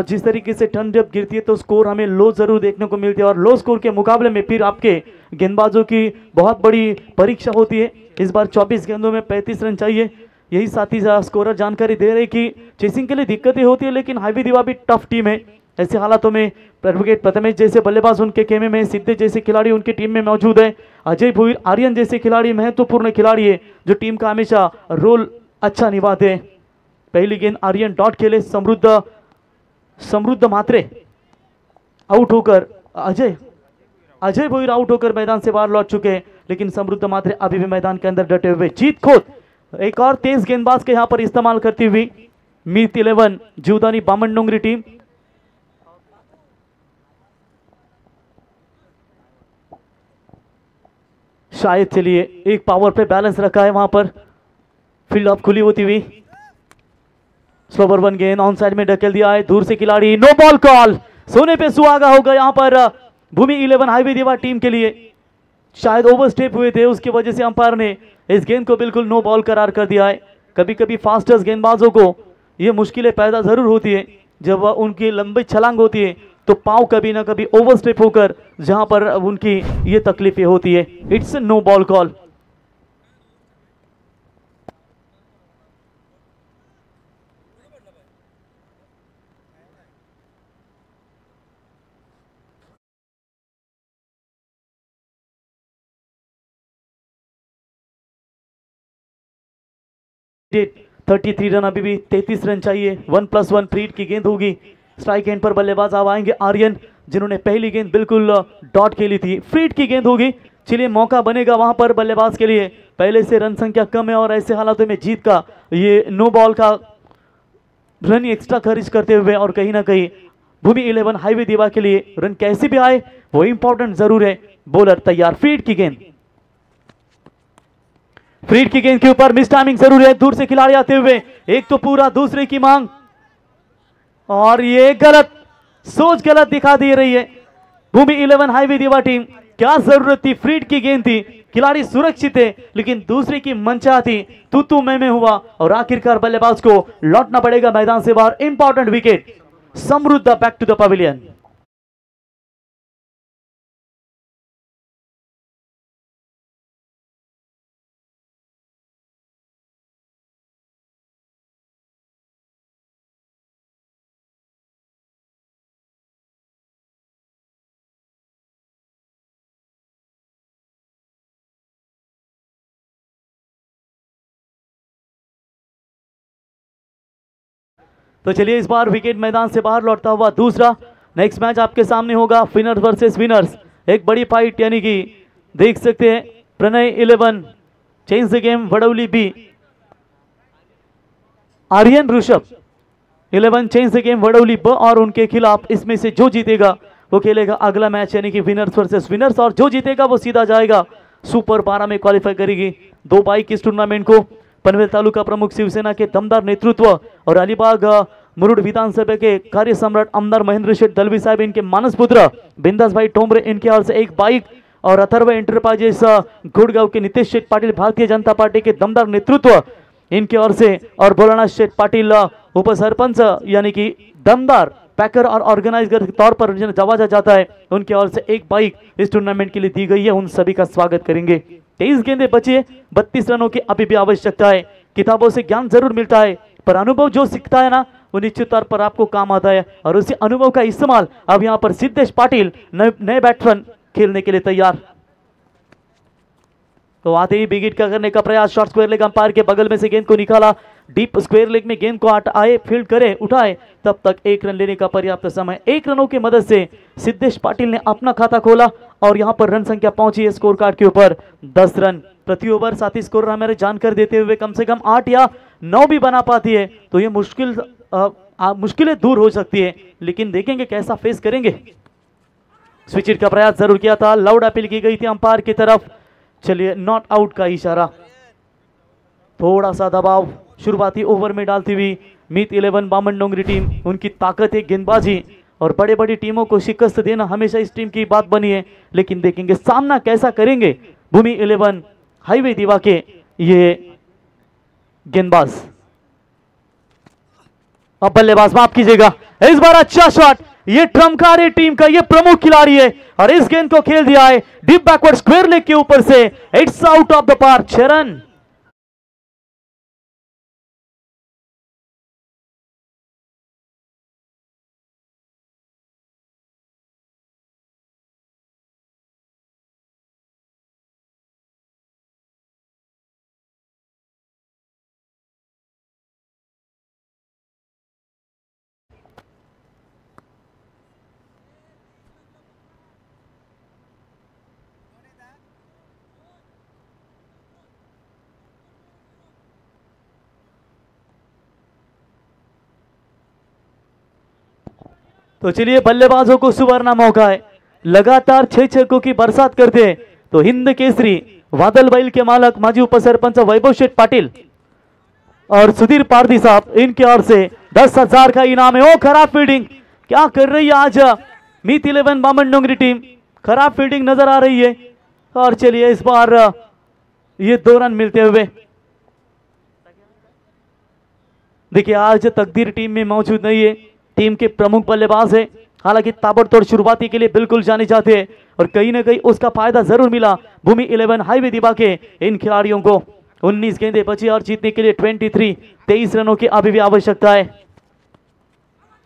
जिस तरीके से ठंड जब गिरती है तो स्कोर हमें लो जरूर देखने को मिलती है और लो स्कोर के मुकाबले में फिर आपके गेंदबाजों की बहुत बड़ी परीक्षा होती है। इस बार 24 गेंदों में 35 रन चाहिए। यही साथी स्कोरर जानकारी दे रहे कि चेसिंग के लिए दिक्कतें होती है, लेकिन हाईवे दीवा भी टफ टीम है। ऐसे हालातों में एडवोकेट प्रथमेश जैसे बल्लेबाज उनके खेमे में, सिद्धे जैसे खिलाड़ी उनकी टीम में मौजूद है, अजय भोईर, आर्यन जैसे खिलाड़ी महत्वपूर्ण खिलाड़ी है जो टीम का हमेशा रोल अच्छा निभाते हैं। पहली गेंद आर्यन डॉट खेले, समृद्ध मात्रे आउट होकर अजय भोईर आउट होकर मैदान से बाहर लौट चुके हैं, लेकिन समृद्ध मात्रे अभी भी मैदान के अंदर डटे हुए। जीत खोत एक और तेज गेंदबाज के यहां पर इस्तेमाल करती हुई मीत 11 जीवदानी बामन डोंगरी टीम। शायद चलिए एक पावर पे बैलेंस रखा है वहां पर। फील्ड ऑफ खुली होती हुई, स्लो ओवर 1 गेंद ऑन साइड में ढकेल दिया है, दूर से खिलाड़ी, नो बॉल कॉल, सोने पे सुहागा होगा यहाँ पर भूमि 11 हाईवे दीवा टीम के लिए। शायद ओवरस्टेप हुए थे, उसकी वजह से अंपायर ने इस गेंद को बिल्कुल नो बॉल करार कर दिया है। कभी कभी फास्टेस्ट गेंदबाजों को ये मुश्किलें पैदा जरूर होती है, जब उनकी लंबी छलांग होती है तो पांव कभी ना कभी ओवरस्टेप होकर जहां पर उनकी ये तकलीफें होती है। It's no ball call. That 33 run, अभी भी 33 रन चाहिए। 1+1 फ्रीड की गेंद होगी। स्ट्राइक एंड पर बल्लेबाज अब आएंगे आर्यन, जिन्होंने पहली गेंद बिल्कुल डॉट खेली थी। फ्रीड की गेंद होगी, चलिए मौका बनेगा वहां पर बल्लेबाज के लिए। पहले से रन संख्या कम है और ऐसे हालातों में जीत का ये नो बॉल का रन एक्स्ट्रा खर्च करते हुए और कहीं ना कहीं भूमि 11 हाईवे दीवा के लिए रन कैसे भी आए वो इंपॉर्टेंट जरूर है। बॉलर तैयार, फ्रीड की गेंद, फ्रीड की गेंद के ऊपर मिस टाइमिंग जरूर है, दूर से खिलाड़ी आते हुए, एक तो पूरा दूसरे की मांग, और ये गलत सोच गलत दिखा दे रही है भूमि 11 हाईवे दीवा टीम। क्या जरूरत थी, फ्रीड की गेंद थी, खिलाड़ी सुरक्षित है लेकिन दूसरे की मनचाह थी, तू मैं हुआ और आखिरकार बल्लेबाज को लौटना पड़ेगा मैदान से बाहर। इंपॉर्टेंट विकेट, समृद्ध बैक टू द पवेलियन। तो चलिए इस बार विकेट मैदान से बाहर लौटता हुआ दूसरा। नेक्स्ट मैच आपके सामने होगा विनर्स वर्सेस विनर्स, एक बड़ी फाइट, यानी कि देख सकते हैं Pranay 11 change the game Vadoli B, Aryan Rishabh 11 change the game Vadoli B, और उनके खिलाफ इसमें से जो जीतेगा वो खेलेगा अगला मैच, यानी कि विनर्स वर्सेस विनर्स, और जो जीतेगा वो सीधा जाएगा सुपर 12 में क्वालिफाई करेगी। 2 बाइक इस टूर्नामेंट को पनवेल तालुका प्रमुख शिवसेना के दमदार नेतृत्व और अलीबाग मुरुड विधानसभा के कार्य सम्राट आमदार महेंद्र शेठ दलवी साहब, इनके मानस पुत्र बिंदास भाई टोमरे, इनके ओर से 1 बाइक, और अथर्व एंटरप्राइजेस गुड़गांव के नितेश शेठ पाटिल भारतीय जनता पार्टी के दमदार नेतृत्व इनके ओर से, और भोलानाथ शेठ पाटिल उप सरपंच यानी कि दमदार पैकर और ऑर्गेनाइजर के तौर पर जिन्हें दवाजा जाता है, उनके ओर से 1 बाइक इस टूर्नामेंट के लिए दी गई है। उन सभी का स्वागत करेंगे। 23 गेंदें बची है, 32 रनों की अभी भी आवश्यकता है। किताबों से ज्ञान जरूर मिलता है पर अनुभव जो सीखता है ना वो निश्चित तौर पर आपको काम आता है, और उसी अनुभव का इस्तेमाल अब यहाँ पर सिद्धेश पाटिल नए बैट्समैन खेलने के लिए तैयार। तो आते ही बिगिट का करने का प्रयास, शॉर्ट स्क्वायर लेग, अंपायर के बगल में से गेंद को निकाला, डीप स्क्वायर लेग में गेंद को आए, फील्ड करे, उठाए, तब तक 1 रन लेने का पर्याप्त समय। 1 रनों की मदद से सिद्धेश पाटिल ने अपना खाता खोला और यहां पर रन संख्या पहुंची है स्कोर कार्ड के ऊपर 10 रन प्रति ओवर। साथ ही स्कोर हमारे जानकर देते हुए कम से कम 8 या 9 भी बना पाती है तो ये मुश्किलें दूर हो सकती है, लेकिन देखेंगे कैसा फेस करेंगे। स्विच हिट का प्रयास जरूर किया था, लाउड अपील की गई थी अंपायर की तरफ। चलिए नॉट आउट का इशारा, थोड़ा सा दबाव शुरुआती ओवर में डालती हुई मीत 11 बामन डोंगरी टीम, उनकी ताकत है गेंदबाजी और बड़े बड़ी टीमों को शिकस्त देना हमेशा इस टीम की बात बनी है, लेकिन देखेंगे सामना कैसा करेंगे भूमि 11 हाईवे दीवा के ये गेंदबाज। अब बल्लेबाज माफ कीजिएगा, इस बार अच्छा शॉट, ये ट्रम्पकारी टीम का ये प्रमुख खिलाड़ी है और इस गेंद को खेल दिया है डीप बैकवर्ड स्क्वायर लेग के ऊपर से, it's out of the park, 6 run. तो चलिए बल्लेबाजों को सुवर्ण मौका है, लगातार 6 छक्कों की बरसात करते हैं तो हिंद केसरी वादल बैल के मालक माजी उपसरपंच वैभव शेठ पाटिल और सुधीर पारदी साहब इनकी ओर से 10,000 का इनाम है। ओ खराब फील्डिंग क्या कर रही है आज मीत 11 बामन डोंगरी टीम, खराब फील्डिंग नजर आ रही है। और चलिए इस बार ये 2 रन मिलते हुए। देखिए आज तकदीर टीम में मौजूद नहीं है, टीम के प्रमुख बल्लेबाज है, हालांकि ताबड़तोड़ शुरुआती के लिए बिल्कुल जाने जाते हैं और कहीं ना कहीं उसका फायदा जरूर मिला भूमि 11 हाईवे दिबा के इन खिलाड़ियों को। 19 गेंदें बची और जीतने के लिए 23 रनों की अभी भी आवश्यकता है।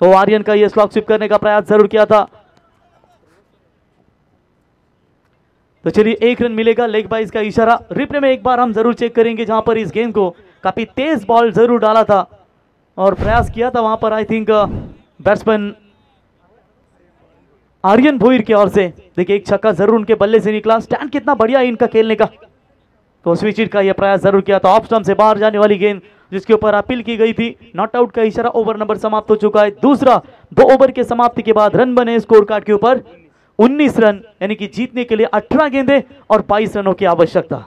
तो आर्यन का यह स्लॉग स्विप करने का प्रयास जरूर किया था। तो चलिए 1 रन मिलेगा, लेग बाइज का इशारा। रिप्ले में एक बार हम जरूर चेक करेंगे जहां पर इस गेंद को काफी तेज बॉल जरूर डाला था और प्रयास किया था वहां पर I think batsman Aryan Bhoir की ओर से। देखिए एक छक्का जरूर उनके बल्ले से निकला, स्टैंड कितना बढ़िया है इनका खेलने का। तो स्विच हिट का यह प्रयास जरूर किया था, ऑफ स्टंप से बाहर जाने वाली गेंद जिसके ऊपर अपील की गई थी। नॉट आउट का इशारा, ओवर नंबर समाप्त हो चुका है। दूसरा 2 ओवर के समाप्ति के बाद रन बने स्कोर कार्ड के ऊपर 19 रन, यानी कि जीतने के लिए 18 गेंदें और 22 रनों की आवश्यकता।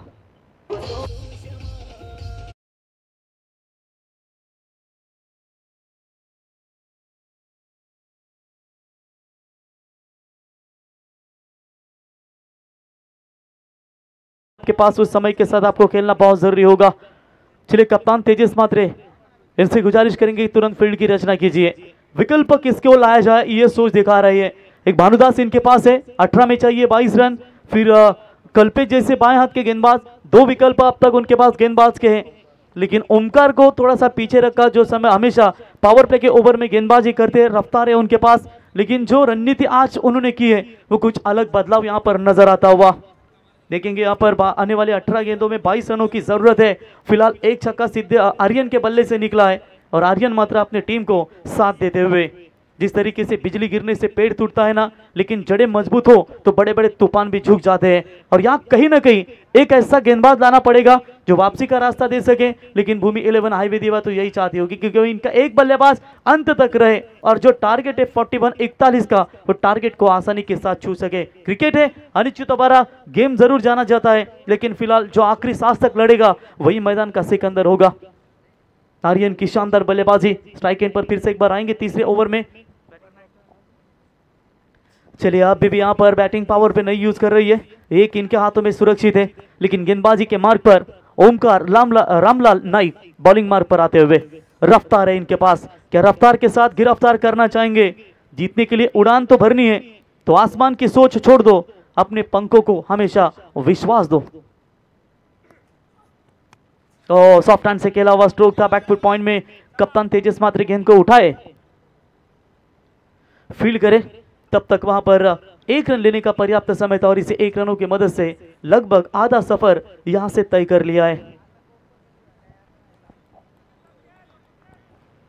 के पास उस समय के साथ आपको खेलना बहुत जरूरी होगा। चलिए कप्तान तेजस मात्रे इनसे गुजारिश करेंगे कि तुरंत फील्ड की रचना कीजिए, विकल्प किसके ओर लाया जाए ये सोच दिखा रही है। एक भानुदास इनके पास है, 18 में चाहिए 22 रन। फिर कल्पेश जैसे बाएं हाथ के गेंदबाज, 2 विकल्प अब तक उनके पास गेंदबाज के हैं, लेकिन ओमकार को थोड़ा सा पीछे रखा। जो समय हमेशा पावर प्ले के ओवर में गेंदबाजी करते हैं, रफ्तार है उनके पास, लेकिन जो रणनीति आज उन्होंने की है वो कुछ अलग बदलाव यहां पर नजर आता हुआ देखेंगे। यहाँ पर आने वाले 18 गेंदों में 22 रनों की जरूरत है। फिलहाल एक छक्का सीधे आर्यन के बल्ले से निकला है और आर्यन मात्र अपने टीम को साथ देते हुए, जिस तरीके से बिजली गिरने से पेड़ टूटता है ना, लेकिन जड़ें मजबूत हो तो बड़े बड़े तूफान भी झुक जाते हैं। और यहाँ कहीं ना कहीं एक ऐसा गेंदबाज लाना पड़ेगा जो वापसी का रास्ता दे सके, लेकिन भूमि 11 हाईवे दीवा तो यही चाहती होगी क्योंकि इनका एक बल्लेबाज अंत तक रहे और जो टारगेट है 41-41 का, वो टारगेट को आसानी के साथ छू सके। क्रिकेट है, अनिश्चित बारा गेम जरूर जाना जाता है, लेकिन फिलहाल जो आखिरी सांस तक लड़ेगा वही मैदान का सिकंदर होगा। आर्यन की शानदार बल्लेबाजी, स्ट्राइक एंड पर फिर से एक बार आएंगे तीसरे ओवर में। चलिए अब भी यहाँ पर बैटिंग पावर पे नहीं यूज कर रही है, एक इनके हाथों में सुरक्षित है, लेकिन गेंदबाजी के मार्ग पर ओमकार रामलाल नाइक बॉलिंग मार्ग पर आते हुए, रफ्तार है इनके पास, क्या रफ्तार के साथ गिरफ्तार करना चाहेंगे? जीतने के लिए उड़ान तो भरनी है, तो आसमान की सोच छोड़ दो, अपने पंखों को हमेशा विश्वास दो। तो सॉफ्ट हैंड से खेला हुआ स्ट्रोक था, बैकफुट पॉइंट में कप्तान तेजस मात्र गेंद को उठाए, फील्ड करे, तब तक वहां पर 1 रन लेने का पर्याप्त समय था और इसे 1 रनों की मदद से लगभग आधा सफर यहां से तय कर लिया है।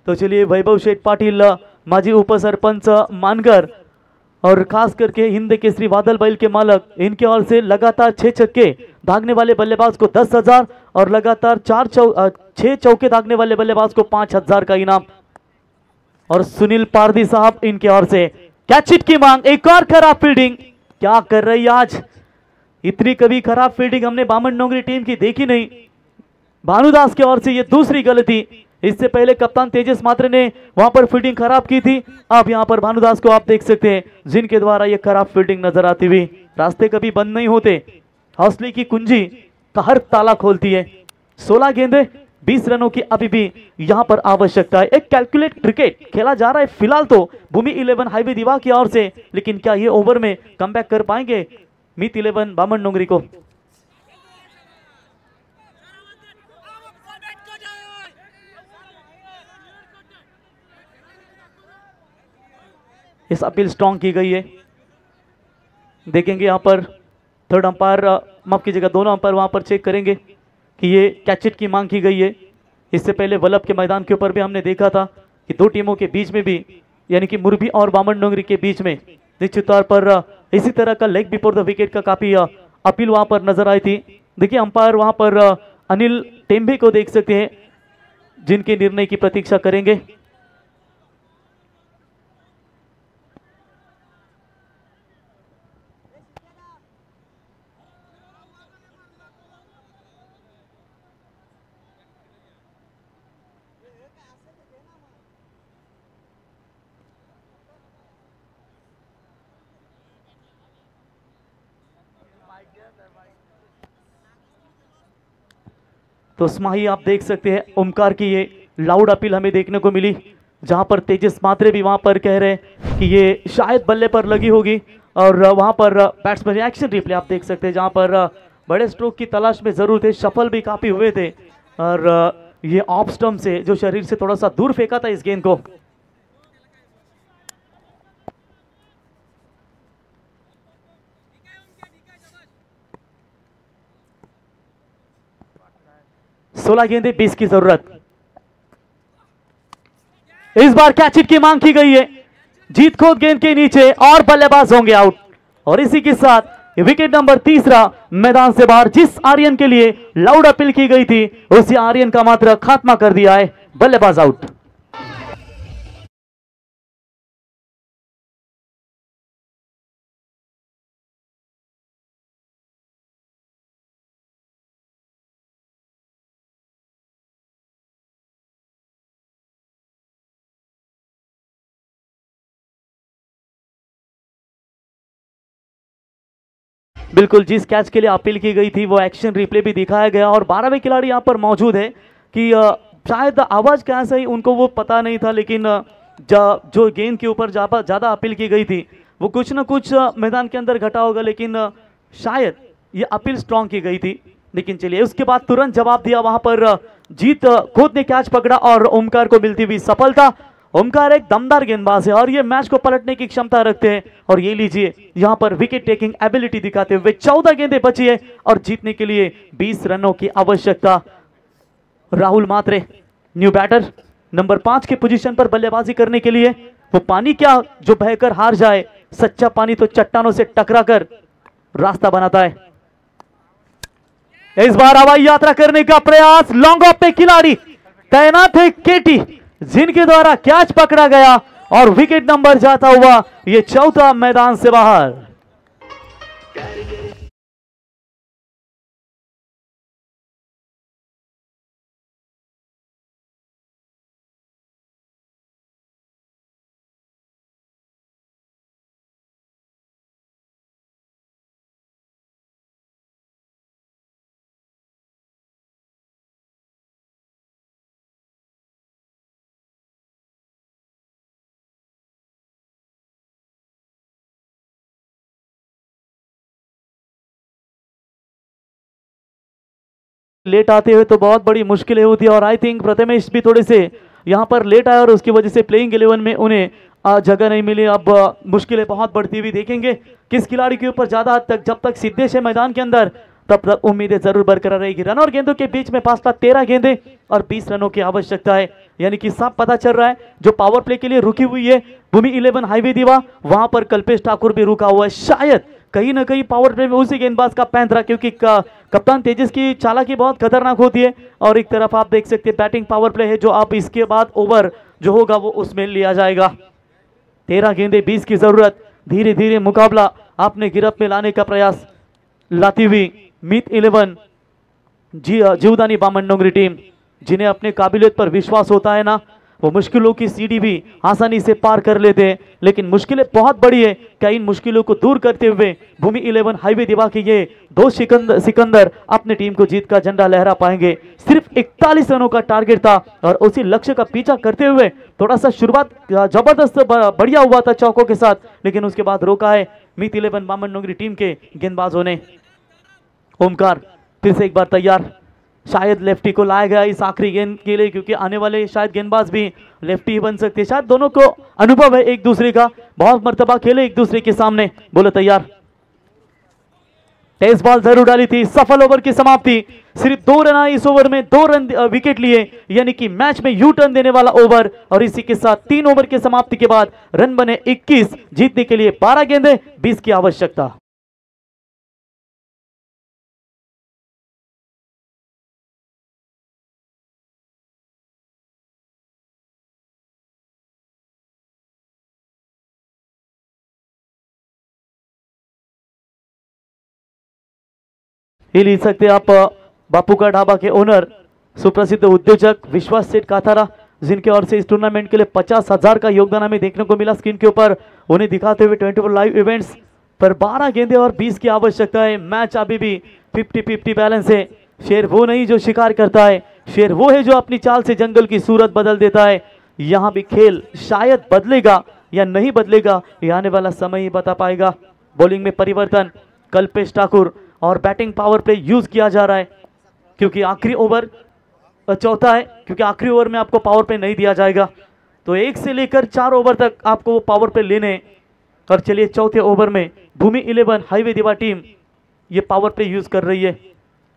तो चलिए वैभव शेठ पाटिल, माजी उपसरपंच मानगर और खास करके हिंद केसरी बादल बैल के मालक, इनके ओर से लगातार 6 छक्के दागने वाले बल्लेबाज को 10,000 और लगातार 6 चौके दागने वाले बल्लेबाज को 5,000 का इनाम। और सुनील पारदी साहब इनके ओर से कैच हिट की मांग, एक और खराब फील्डिंग, क्या कर रही आज? इतनी कभी खराब फील्डिंग हमने बामन डोंगरी टीम की देखी नहीं। भानुदास की ओर से ये दूसरी गलती, इससे पहले कप्तान तेजस मात्र ने वहां पर फील्डिंग खराब की थी, अब यहां पर भानुदास को आप देख सकते हैं जिनके द्वारा ये खराब फील्डिंग नजर आती हुई। रास्ते कभी बंद नहीं होते, हौसले की कुंजी का हर ताला खोलती है। 16 गेंदे 20 रनों की अभी भी यहां पर आवश्यकता है। एक कैलकुलेट क्रिकेट खेला जा रहा है फिलहाल तो भूमि 11 हाईवे दीवा की ओर से, लेकिन क्या ये ओवर में कमबैक कर पाएंगे मीत 11 बामन डोंगरी को? इस अपील स्ट्रॉन्ग की गई है, देखेंगे यहां पर थर्ड अंपायर, माफ कीजिएगा दोनों अंपायर वहां पर चेक करेंगे कि ये कैच की मांग की गई है। इससे पहले वल्लभ के मैदान के ऊपर भी हमने देखा था कि 2 टीमों के बीच में भी, यानी कि मुरबी और बामन डोंगरी के बीच में निश्चित तौर पर इसी तरह का लेग बिफोर द विकेट का काफी अपील वहां पर नजर आई थी। देखिए अंपायर वहां पर अनिल टेम्बे को देख सकते हैं जिनके निर्णय की प्रतीक्षा करेंगे। तो स्माही आप देख सकते हैं ओमकार की ये लाउड अपील हमें देखने को मिली, जहां पर तेजस मात्रे भी वहां पर कह रहे हैं कि ये शायद बल्ले पर लगी होगी। और वहां पर बैट्समैन एक्शन रिप्ले आप देख सकते हैं, जहां पर बड़े स्ट्रोक की तलाश में जरूर थे, सफल भी काफी हुए थे और ये ऑफ स्टंप से जो शरीर से थोड़ा सा दूर फेंका था इस गेंद को। सोलह गेंदे 20 की जरूरत। इस बार कैच हिट की मांग की गई है, जीत खोद गेंद के नीचे और बल्लेबाज होंगे आउट। और इसी के साथ विकेट नंबर तीसरा मैदान से बाहर। जिस आर्यन के लिए लाउड अपील की गई थी उसी आर्यन का मात्र खात्मा कर दिया है, बल्लेबाज आउट। बिल्कुल, जिस कैच के लिए अपील की गई थी वो एक्शन रिप्ले भी दिखाया गया और 12वें खिलाड़ी यहां पर मौजूद है कि शायद आवाज कैसे ही उनको वो पता नहीं था, लेकिन जो गेंद के ऊपर ज्यादा अपील की गई थी वो कुछ ना कुछ मैदान के अंदर घटा होगा, लेकिन शायद ये अपील स्ट्रांग की गई थी। लेकिन चलिए, उसके बाद तुरंत जवाब दिया वहां पर जीत खोद ने कैच पकड़ा और ओमकार को मिलती हुई सफलता। ओमकार एक दमदार गेंदबाज है और ये मैच को पलटने की क्षमता रखते हैं। और ये लीजिए, यहां पर विकेट टेकिंग एबिलिटी दिखाते हुए 14 गेंदें बची है और जीतने के लिए 20 रनों की आवश्यकता। राहुल मात्रे न्यू बैटर नंबर 5 के पोजीशन पर बल्लेबाजी करने के लिए। वो पानी क्या जो बहकर हार जाए, सच्चा पानी तो चट्टानों से टकरा कर रास्ता बनाता है। इस बार हवाई यात्रा करने का प्रयास, लॉन्ग ऑफ पे खिलाड़ी तैनात है केटी, जिनके द्वारा कैच पकड़ा गया और विकेट नंबर जाता हुआ ये चौथा मैदान से बाहर। लेट आते हुए तो बहुत बड़ी मुश्किलें होती है और आई थिंक प्रथमेश भी थोड़े से यहाँ पर लेट आए और उसकी वजह से प्लेइंग 11 में उन्हें जगह नहीं मिली। अब मुश्किलें बहुत बढ़ती हुई देखेंगे किस खिलाड़ी के ऊपर ज्यादा हद तक। जब तक सिद्धेश है मैदान के अंदर तब तक उम्मीदें जरूर बरकरार रहेगी। रन और गेंदों के बीच में फासला 13 गेंदें और 20 रनों की आवश्यकता है, यानी कि साफ पता चल रहा है जो पावर प्ले के लिए रुकी हुई है भूमि 11 हाईवे दीवा, वहां पर कल्पेश ठाकुर भी रुका हुआ है। शायद कहीं ना कहीं पावर प्ले में उसी गेंदबाज का पैंतरा, क्योंकि कप्तान तेजस की चालाकी बहुत खतरनाक होती है। और एक तरफ आप देख सकते हैं बैटिंग पावर प्ले है जो अब इसके बाद ओवर जो होगा वो उसमें लिया जाएगा। 13 गेंदें 20 की जरूरत। धीरे धीरे मुकाबला आपने गिरफ्त में लाने का प्रयास लाती हुई मीत 11 जीवदानी बामन नोंगरी टीम, जिन्हें अपने काबिलियत पर विश्वास होता है ना, वो मुश्किलों की सीढ़ी भी आसानी से पार कर लेते हैं। लेकिन मुश्किलें बहुत बड़ी है, क्या इन मुश्किलों को दूर करते हुए भूमि 11 हाईवे दिवा के ये दो सिकंदर अपने टीम को जीत का झंडा लहरा पाएंगे। सिर्फ 41 रनों का टारगेट था और उसी लक्ष्य का पीछा करते हुए थोड़ा सा शुरुआत जबरदस्त बढ़िया हुआ था चौकों के साथ, लेकिन उसके बाद रोका है मीत 11 बामन नोंगरी टीम के गेंदबाजों ने। ओमकार फिर से एक बार तैयार, शायद लेफ्टी को लाया गया इस आखिरी गेंद के लिए, क्योंकि आने वाले शायद गेंदबाज भी लेफ्टी ही बन सकते हैं। शायद दोनों को अनुभव है एक दूसरे का, बहुत मर्तबा खेले एक दूसरे के सामने। बोलो तैयार। तेज बॉल जरूर डाली थी, सफल ओवर की समाप्ति। सिर्फ 2 रन आए इस ओवर में, 2 रन विकेट लिए, यानी कि मैच में यू टर्न देने वाला ओवर। और इसी के साथ 3 ओवर की समाप्ति के बाद रन बने 21, जीतने के लिए 12 गेंदें 20 की आवश्यकता। ये ले सकते आप बापू का ढाबा के ओनर सुप्रसिद्ध उद्योजक विश्वास सेठ काथारा, जिनके ओर से इस टूर्नामेंट के लिए 50,000 का योगदान हमें देखने को मिला स्क्रीन के ऊपर, उन्हें दिखाते हुए 24 लाइव इवेंट्स पर 12 गेंदें और 20 की आवश्यकता है। मैच अभी भी 50-50 बैलेंस है। शेर वो नहीं जो शिकार करता है, शेर वो है जो अपनी चाल से जंगल की सूरत बदल देता है। यहां भी खेल शायद बदलेगा या नहीं बदलेगा, ये आने वाला समय ही बता पाएगा। बॉलिंग में परिवर्तन, कल्पेश ठाकुर, और बैटिंग पावर प्ले यूज किया जा रहा है क्योंकि आखिरी ओवर चौथा है, क्योंकि आखिरी ओवर में आपको पावर प्ले नहीं दिया जाएगा, तो 1 से लेकर 4 ओवर तक आपको वो पावर प्ले लेने। और चलिए चौथे ओवर में भूमि 11 हाईवे दीवा टीम ये पावर प्ले यूज कर रही है।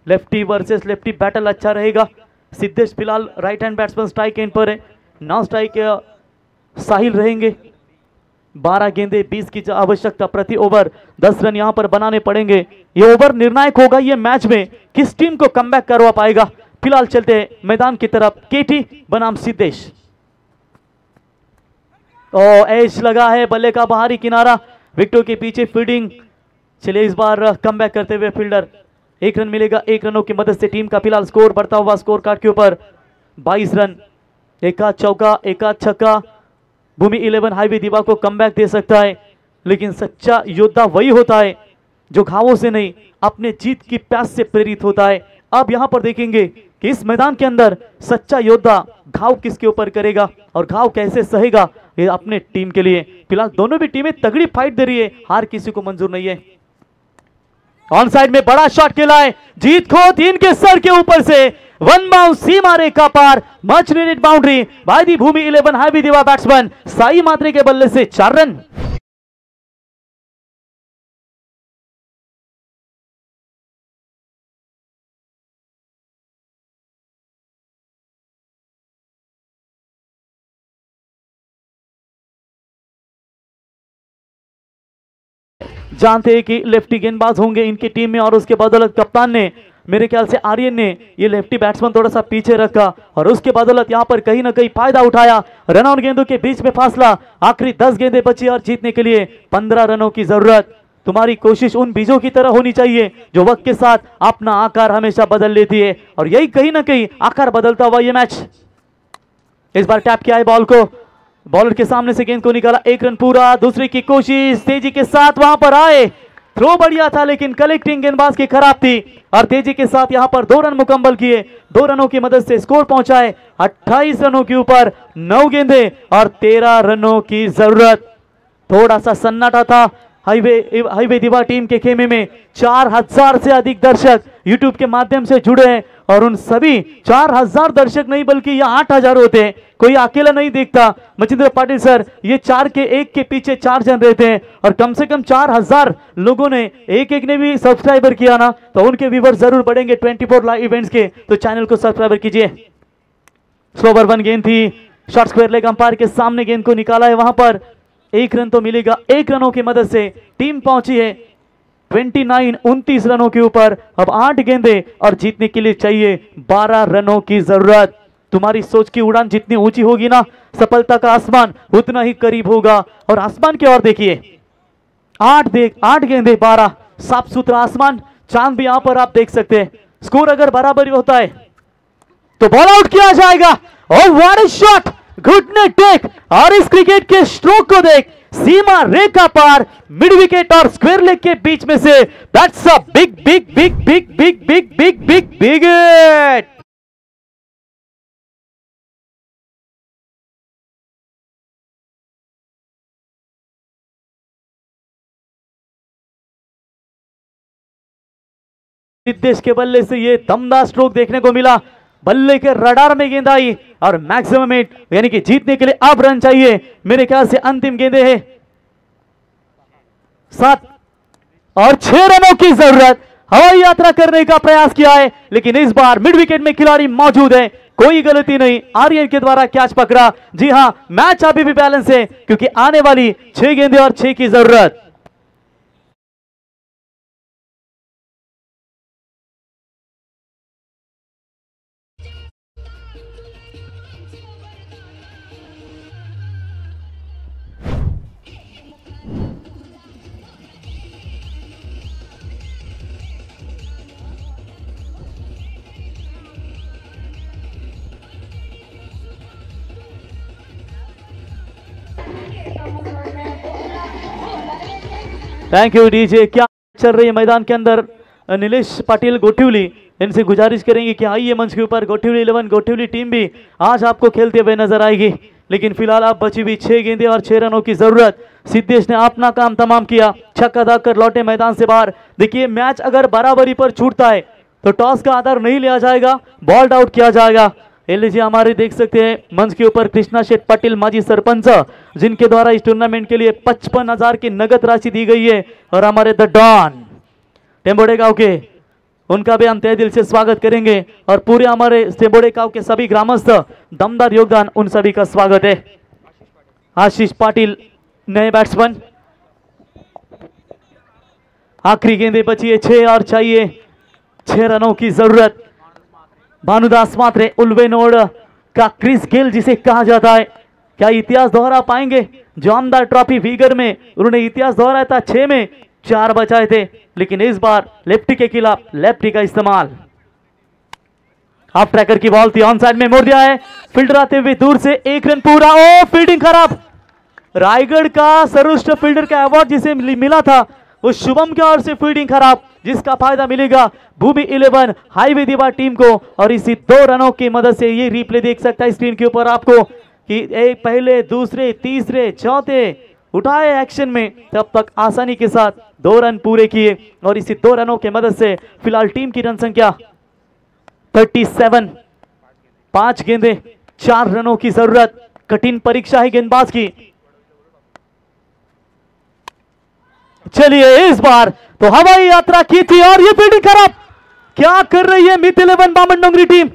लेफ्टी वर्सेस लेफ्टी बैटल अच्छा रहेगा। सिद्धेश फिलहाल right hand batsman strike end पर है, नॉन स्ट्राइक साहिल रहेंगे। 12 गेंदे 20 की आवश्यकता, प्रति ओवर 10 रन यहां पर बनाने पड़ेंगे। ये ओवर निर्णायक होगा ये मैच में, किस टीम को कमबैक करवा पाएगा। फिलहाल चलते हैं मैदान की तरफ, केटी बनाम सिद्धेश। एज लगा है, बल्ले का बाहरी किनारा, विकेटों के पीछे फील्डिंग। चलिए इस बार कमबैक करते हुए फील्डर, 1 रन मिलेगा। 1 रनों की मदद से टीम का फिलहाल स्कोर बढ़ता हुआ स्कोर कार्ड के ऊपर 22 रन। एक आध चौका, एक आध छक्का, भूमि 11 हाईवे दीवा को कमबैक दे सकता है। लेकिन सच्चा योद्धा वही होता है जो घावों से नहीं, अपने जीत की प्यास से प्रेरित होता है। अब यहां पर देखेंगे कि इस मैदान के अंदर सच्चा योद्धा घाव किसके ऊपर करेगा और घाव कैसे सहेगा, ये अपने टीम के लिए। फिलहाल दोनों भी टीमें तगड़ी फाइट दे रही है, हार किसी को मंजूर नहीं है। ऑन साइड में बड़ा शॉट खेला है, जीत खो 3 के सर के ऊपर से, 1 बाउंस, सीमा रेखा पार, much needed boundary by the Bhumi 11 highway Diva batsman Sai Mhatre के बल्ले से 4 रन। जानते हैं कि लेफ्टी गेंदबाज होंगे इनकी टीम में, और उसके बदौलत कप्तान ने, मेरे ख्याल से आर्यन ने, ये लेफ्टी बैट्समैन थोड़ा सा पीछे रखा और उसके बदौलत यहां पर कहीं ना कहीं फायदा उठाया। रन और गेंदों के बीच में फासला, आखिरी 10 गेंदें बची और जीतने के लिए 15 रनों की जरूरत। तुम्हारी कोशिश उन बीजों की तरह होनी चाहिए जो वक्त के साथ अपना आकार हमेशा बदल लेती है, और यही कहीं ना कहीं आकार बदलता हुआ ये मैच। इस बार टैप किया है बॉल को, बॉलर के सामने से गेंद को निकाला, 1 रन पूरा। दूसरे की कोशिश तेजी के साथ वहां पर आए, थ्रो बढ़िया था लेकिन कलेक्टिंग गेंदबाज की खराब थी, और तेजी के साथ यहां पर 2 रन मुकम्मल किए। 2 रनों की मदद से स्कोर पहुंचाए 28 रनों के ऊपर, 9 गेंदे और 13 रनों की जरूरत। थोड़ा सा सन्नाटा था हाईवे दीवा टीम के खेमे में। 4000 से अधिक दर्शक यूट्यूब के माध्यम से जुड़े हैं, और उन सभी 4000 दर्शक नहीं बल्कि ये 8000 होते हैं, कोई अकेला नहीं देखता। मचिंद्र पाटिल सर, ये 4 के 1 के पीछे 4 जन रहते हैं, और कम से कम 4000 लोगों ने एक ने भी सब्सक्राइबर किया ना, तो उनके व्यूअर्स जरूर बढ़ेंगे 24 लाइव इवेंट्स के। तो चैनल को सब्सक्राइबर कीजिए। स्लोवर 1 गेंद थी, शॉर्ट स्क्वायर लेग अंपायर के सामने गेंद को निकाला है, वहां पर 1 रन तो मिलेगा। 1 रनों की मदद से टीम पहुंची है 29 रनों के ऊपर। अब 8 गेंदे और जीतने के लिए चाहिए 12 रनों की जरूरत। तुम्हारी सोच की उड़ान जितनी ऊंची होगी ना, सफलता का आसमान उतना ही करीब होगा। और आसमान की ओर देखिए, 8 गेंदे 12, साफ सुथरा आसमान, चांद भी यहां पर आप देख सकते हैं। स्कोर अगर बराबर होता है तो बॉल आउट किया जाएगा। और व्हाट अ शॉट, घुटने टेक, और इस क्रिकेट के स्ट्रोक को देख, सीमा रेखा पार, मिड विकेट और स्क्वायर लेग के बीच में से, that's a big big big big big big big big big hit. Siddhesh के बल्ले से ये दमदार स्ट्रोक देखने को मिला। बल्ले के रडार में गेंद आई और मैक्सिमम हिट, यानी कि जीतने के लिए अब रन चाहिए। मेरे ख्याल से अंतिम गेंदे हैं, 7 और 6 रनों की जरूरत। हवाई यात्रा करने का प्रयास किया है, लेकिन इस बार मिड विकेट में खिलाड़ी मौजूद है, कोई गलती नहीं, आर्यन के द्वारा कैच पकड़ा। जी हां, मैच अभी भी बैलेंस है क्योंकि आने वाली 6 गेंदे और 6 की जरूरत। Thank you DJ. क्या चल रही है मैदान के अंदर, नीलेश पाटिल गोठिवली, इनसे गुजारिश करेंगे कि आइए मंच के ऊपर। गोठिवली 11 गोठिवली टीम भी आज आपको खेलते हुए नजर आएगी, लेकिन फिलहाल आप बची हुई 6 गेंदें और 6 रनों की जरूरत। सिद्धेश ने अपना काम तमाम किया, छक्का दागकर लौटे मैदान से बाहर। देखिए मैच अगर बराबरी पर छूटता है तो टॉस का आधार नहीं लिया जाएगा, बॉल्ड आउट किया जाएगा। लीजिए हमारे देख सकते हैं मंच के ऊपर कृष्णा शेठ पाटिल माजी सरपंच, जिनके द्वारा इस टूर्नामेंट के लिए 55,000 की नगद राशि दी गई है। और हमारे द डॉन टेम्बोड़े गांव के, उनका भी हम तहे दिल से स्वागत करेंगे। और पूरे हमारे टेम्बोड़े गांव के सभी ग्रामस्थ दमदार योगदान, उन सभी का स्वागत है। आशीष पाटिल नए बैट्समैन, आखिरी गेंदे बची है 6 और चाहिए 6 रनों की जरूरत। भानुदास मात्रे उल्वेनोड का क्रिस गेल जिसे कहा जाता है, क्या इतिहास दोहरा पाएंगे? जामदार ट्रॉफी वीगर में उन्होंने इतिहास दोहराया था, 6 में 4 बचाए थे, लेकिन इस बार लेफ्टी के खिलाफ लेफ्टी का इस्तेमाल। हाफ ट्रैकर की बॉल थी, ऑन साइड में मोड़ दिया है, फील्डर आते हुए दूर से 1 रन पूरा। ओ फील्डिंग खराब। रायगढ़ का सर्वश्रेष्ठ फील्डर का अवार्ड जिसे मिला था वो शुभम की ओर से फील्डिंग खराब, जिसका फायदा मिलेगा भूमि 11 हाईवे दीवार टीम को। और इसी 2 रनों की मदद से ये रिप्ले देख सकता है स्क्रीन के ऊपर आपको कि एक पहले दूसरे तीसरे चौथे उठाए एक्शन में, तब तक आसानी के साथ 2 रन पूरे किए। और इसी 2 रनों की मदद से फिलहाल टीम की रन संख्या 37, 5 गेंदे 4 रनों की जरूरत। कठिन परीक्षा है गेंदबाज की। चलिए इस बार तो हवाई यात्रा की थी और ये फील्डिंग खराब। क्या कर रही है मित 11 बामन डोंगरी टीम?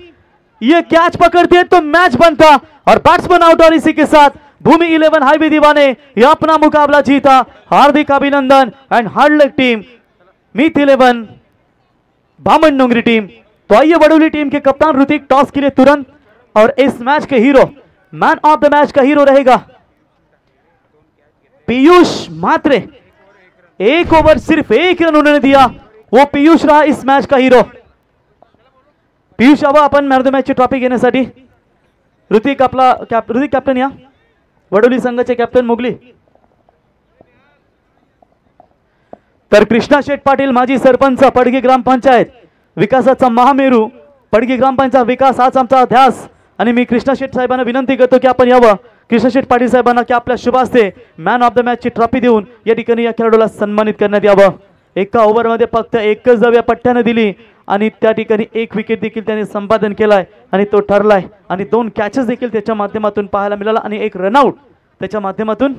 ये कैच पकड़ती है तो मैच बनता और बैट्समैन आउट। और इसी के साथ भूमि 11 हाईवे दीवाने ये अपना मुकाबला जीता। हार्दिक अभिनंदन एंड हार्ड लक टीम मित 11 बामन डोंगरी टीम। तो आइए बड़ोली टीम के कप्तान ऋतिक टॉस के लिए तुरंत, और इस मैच के hero, man of the match का हीरो रहेगा पीयूष मात्रे। 1 ओवर सिर्फ 1 रन उन्होंने दिया, वो पीयूष रहा इस मैच का हीरो। पीयूष हवा आपण मॅन ऑफ द मॅचची ट्रॉफी घेण्यासाठी ऋतिक आपला ऋतिक कॅप्टन या वडोली संघाचे कॅप्टन मुगली। तर कृष्णा शेठ पाटील माजी सरपंच पडगी ग्रामपंचायत, विकासाचा महामेरू पडगी ग्रामपंचायत विकास हाच आमचा ध्यास। आणि मी कृष्णा शेठ साहेबांना विनंती करतो की आपण यावं, कृष्णा शेठ पाटील साहेबांना की आपल्या शुभ हस्ते मॅन ऑफ द मॅच ची ट्रॉफी देऊन या ठिकाणी या खेळाडूला सन्मानित करण्यात यावं। एका ओव्हरमध्ये फक्त 1च धाव या पट्ट्याने दिली आणि त्या ठिकाणी 1 विकेट देखील त्याने संपादन केलाय आणि तो ठरलाय। आणि 2 कॅचेस देखील त्याच्या माध्यमातून पाहायला मिळाला आणि 1 रनआउट त्याच्या माध्यमातून।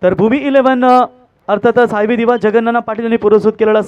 तर भूमी 11 अर्थातच हायवे दिवा जगन्नाथ पाटील यांनी पुरस्कृत केलेला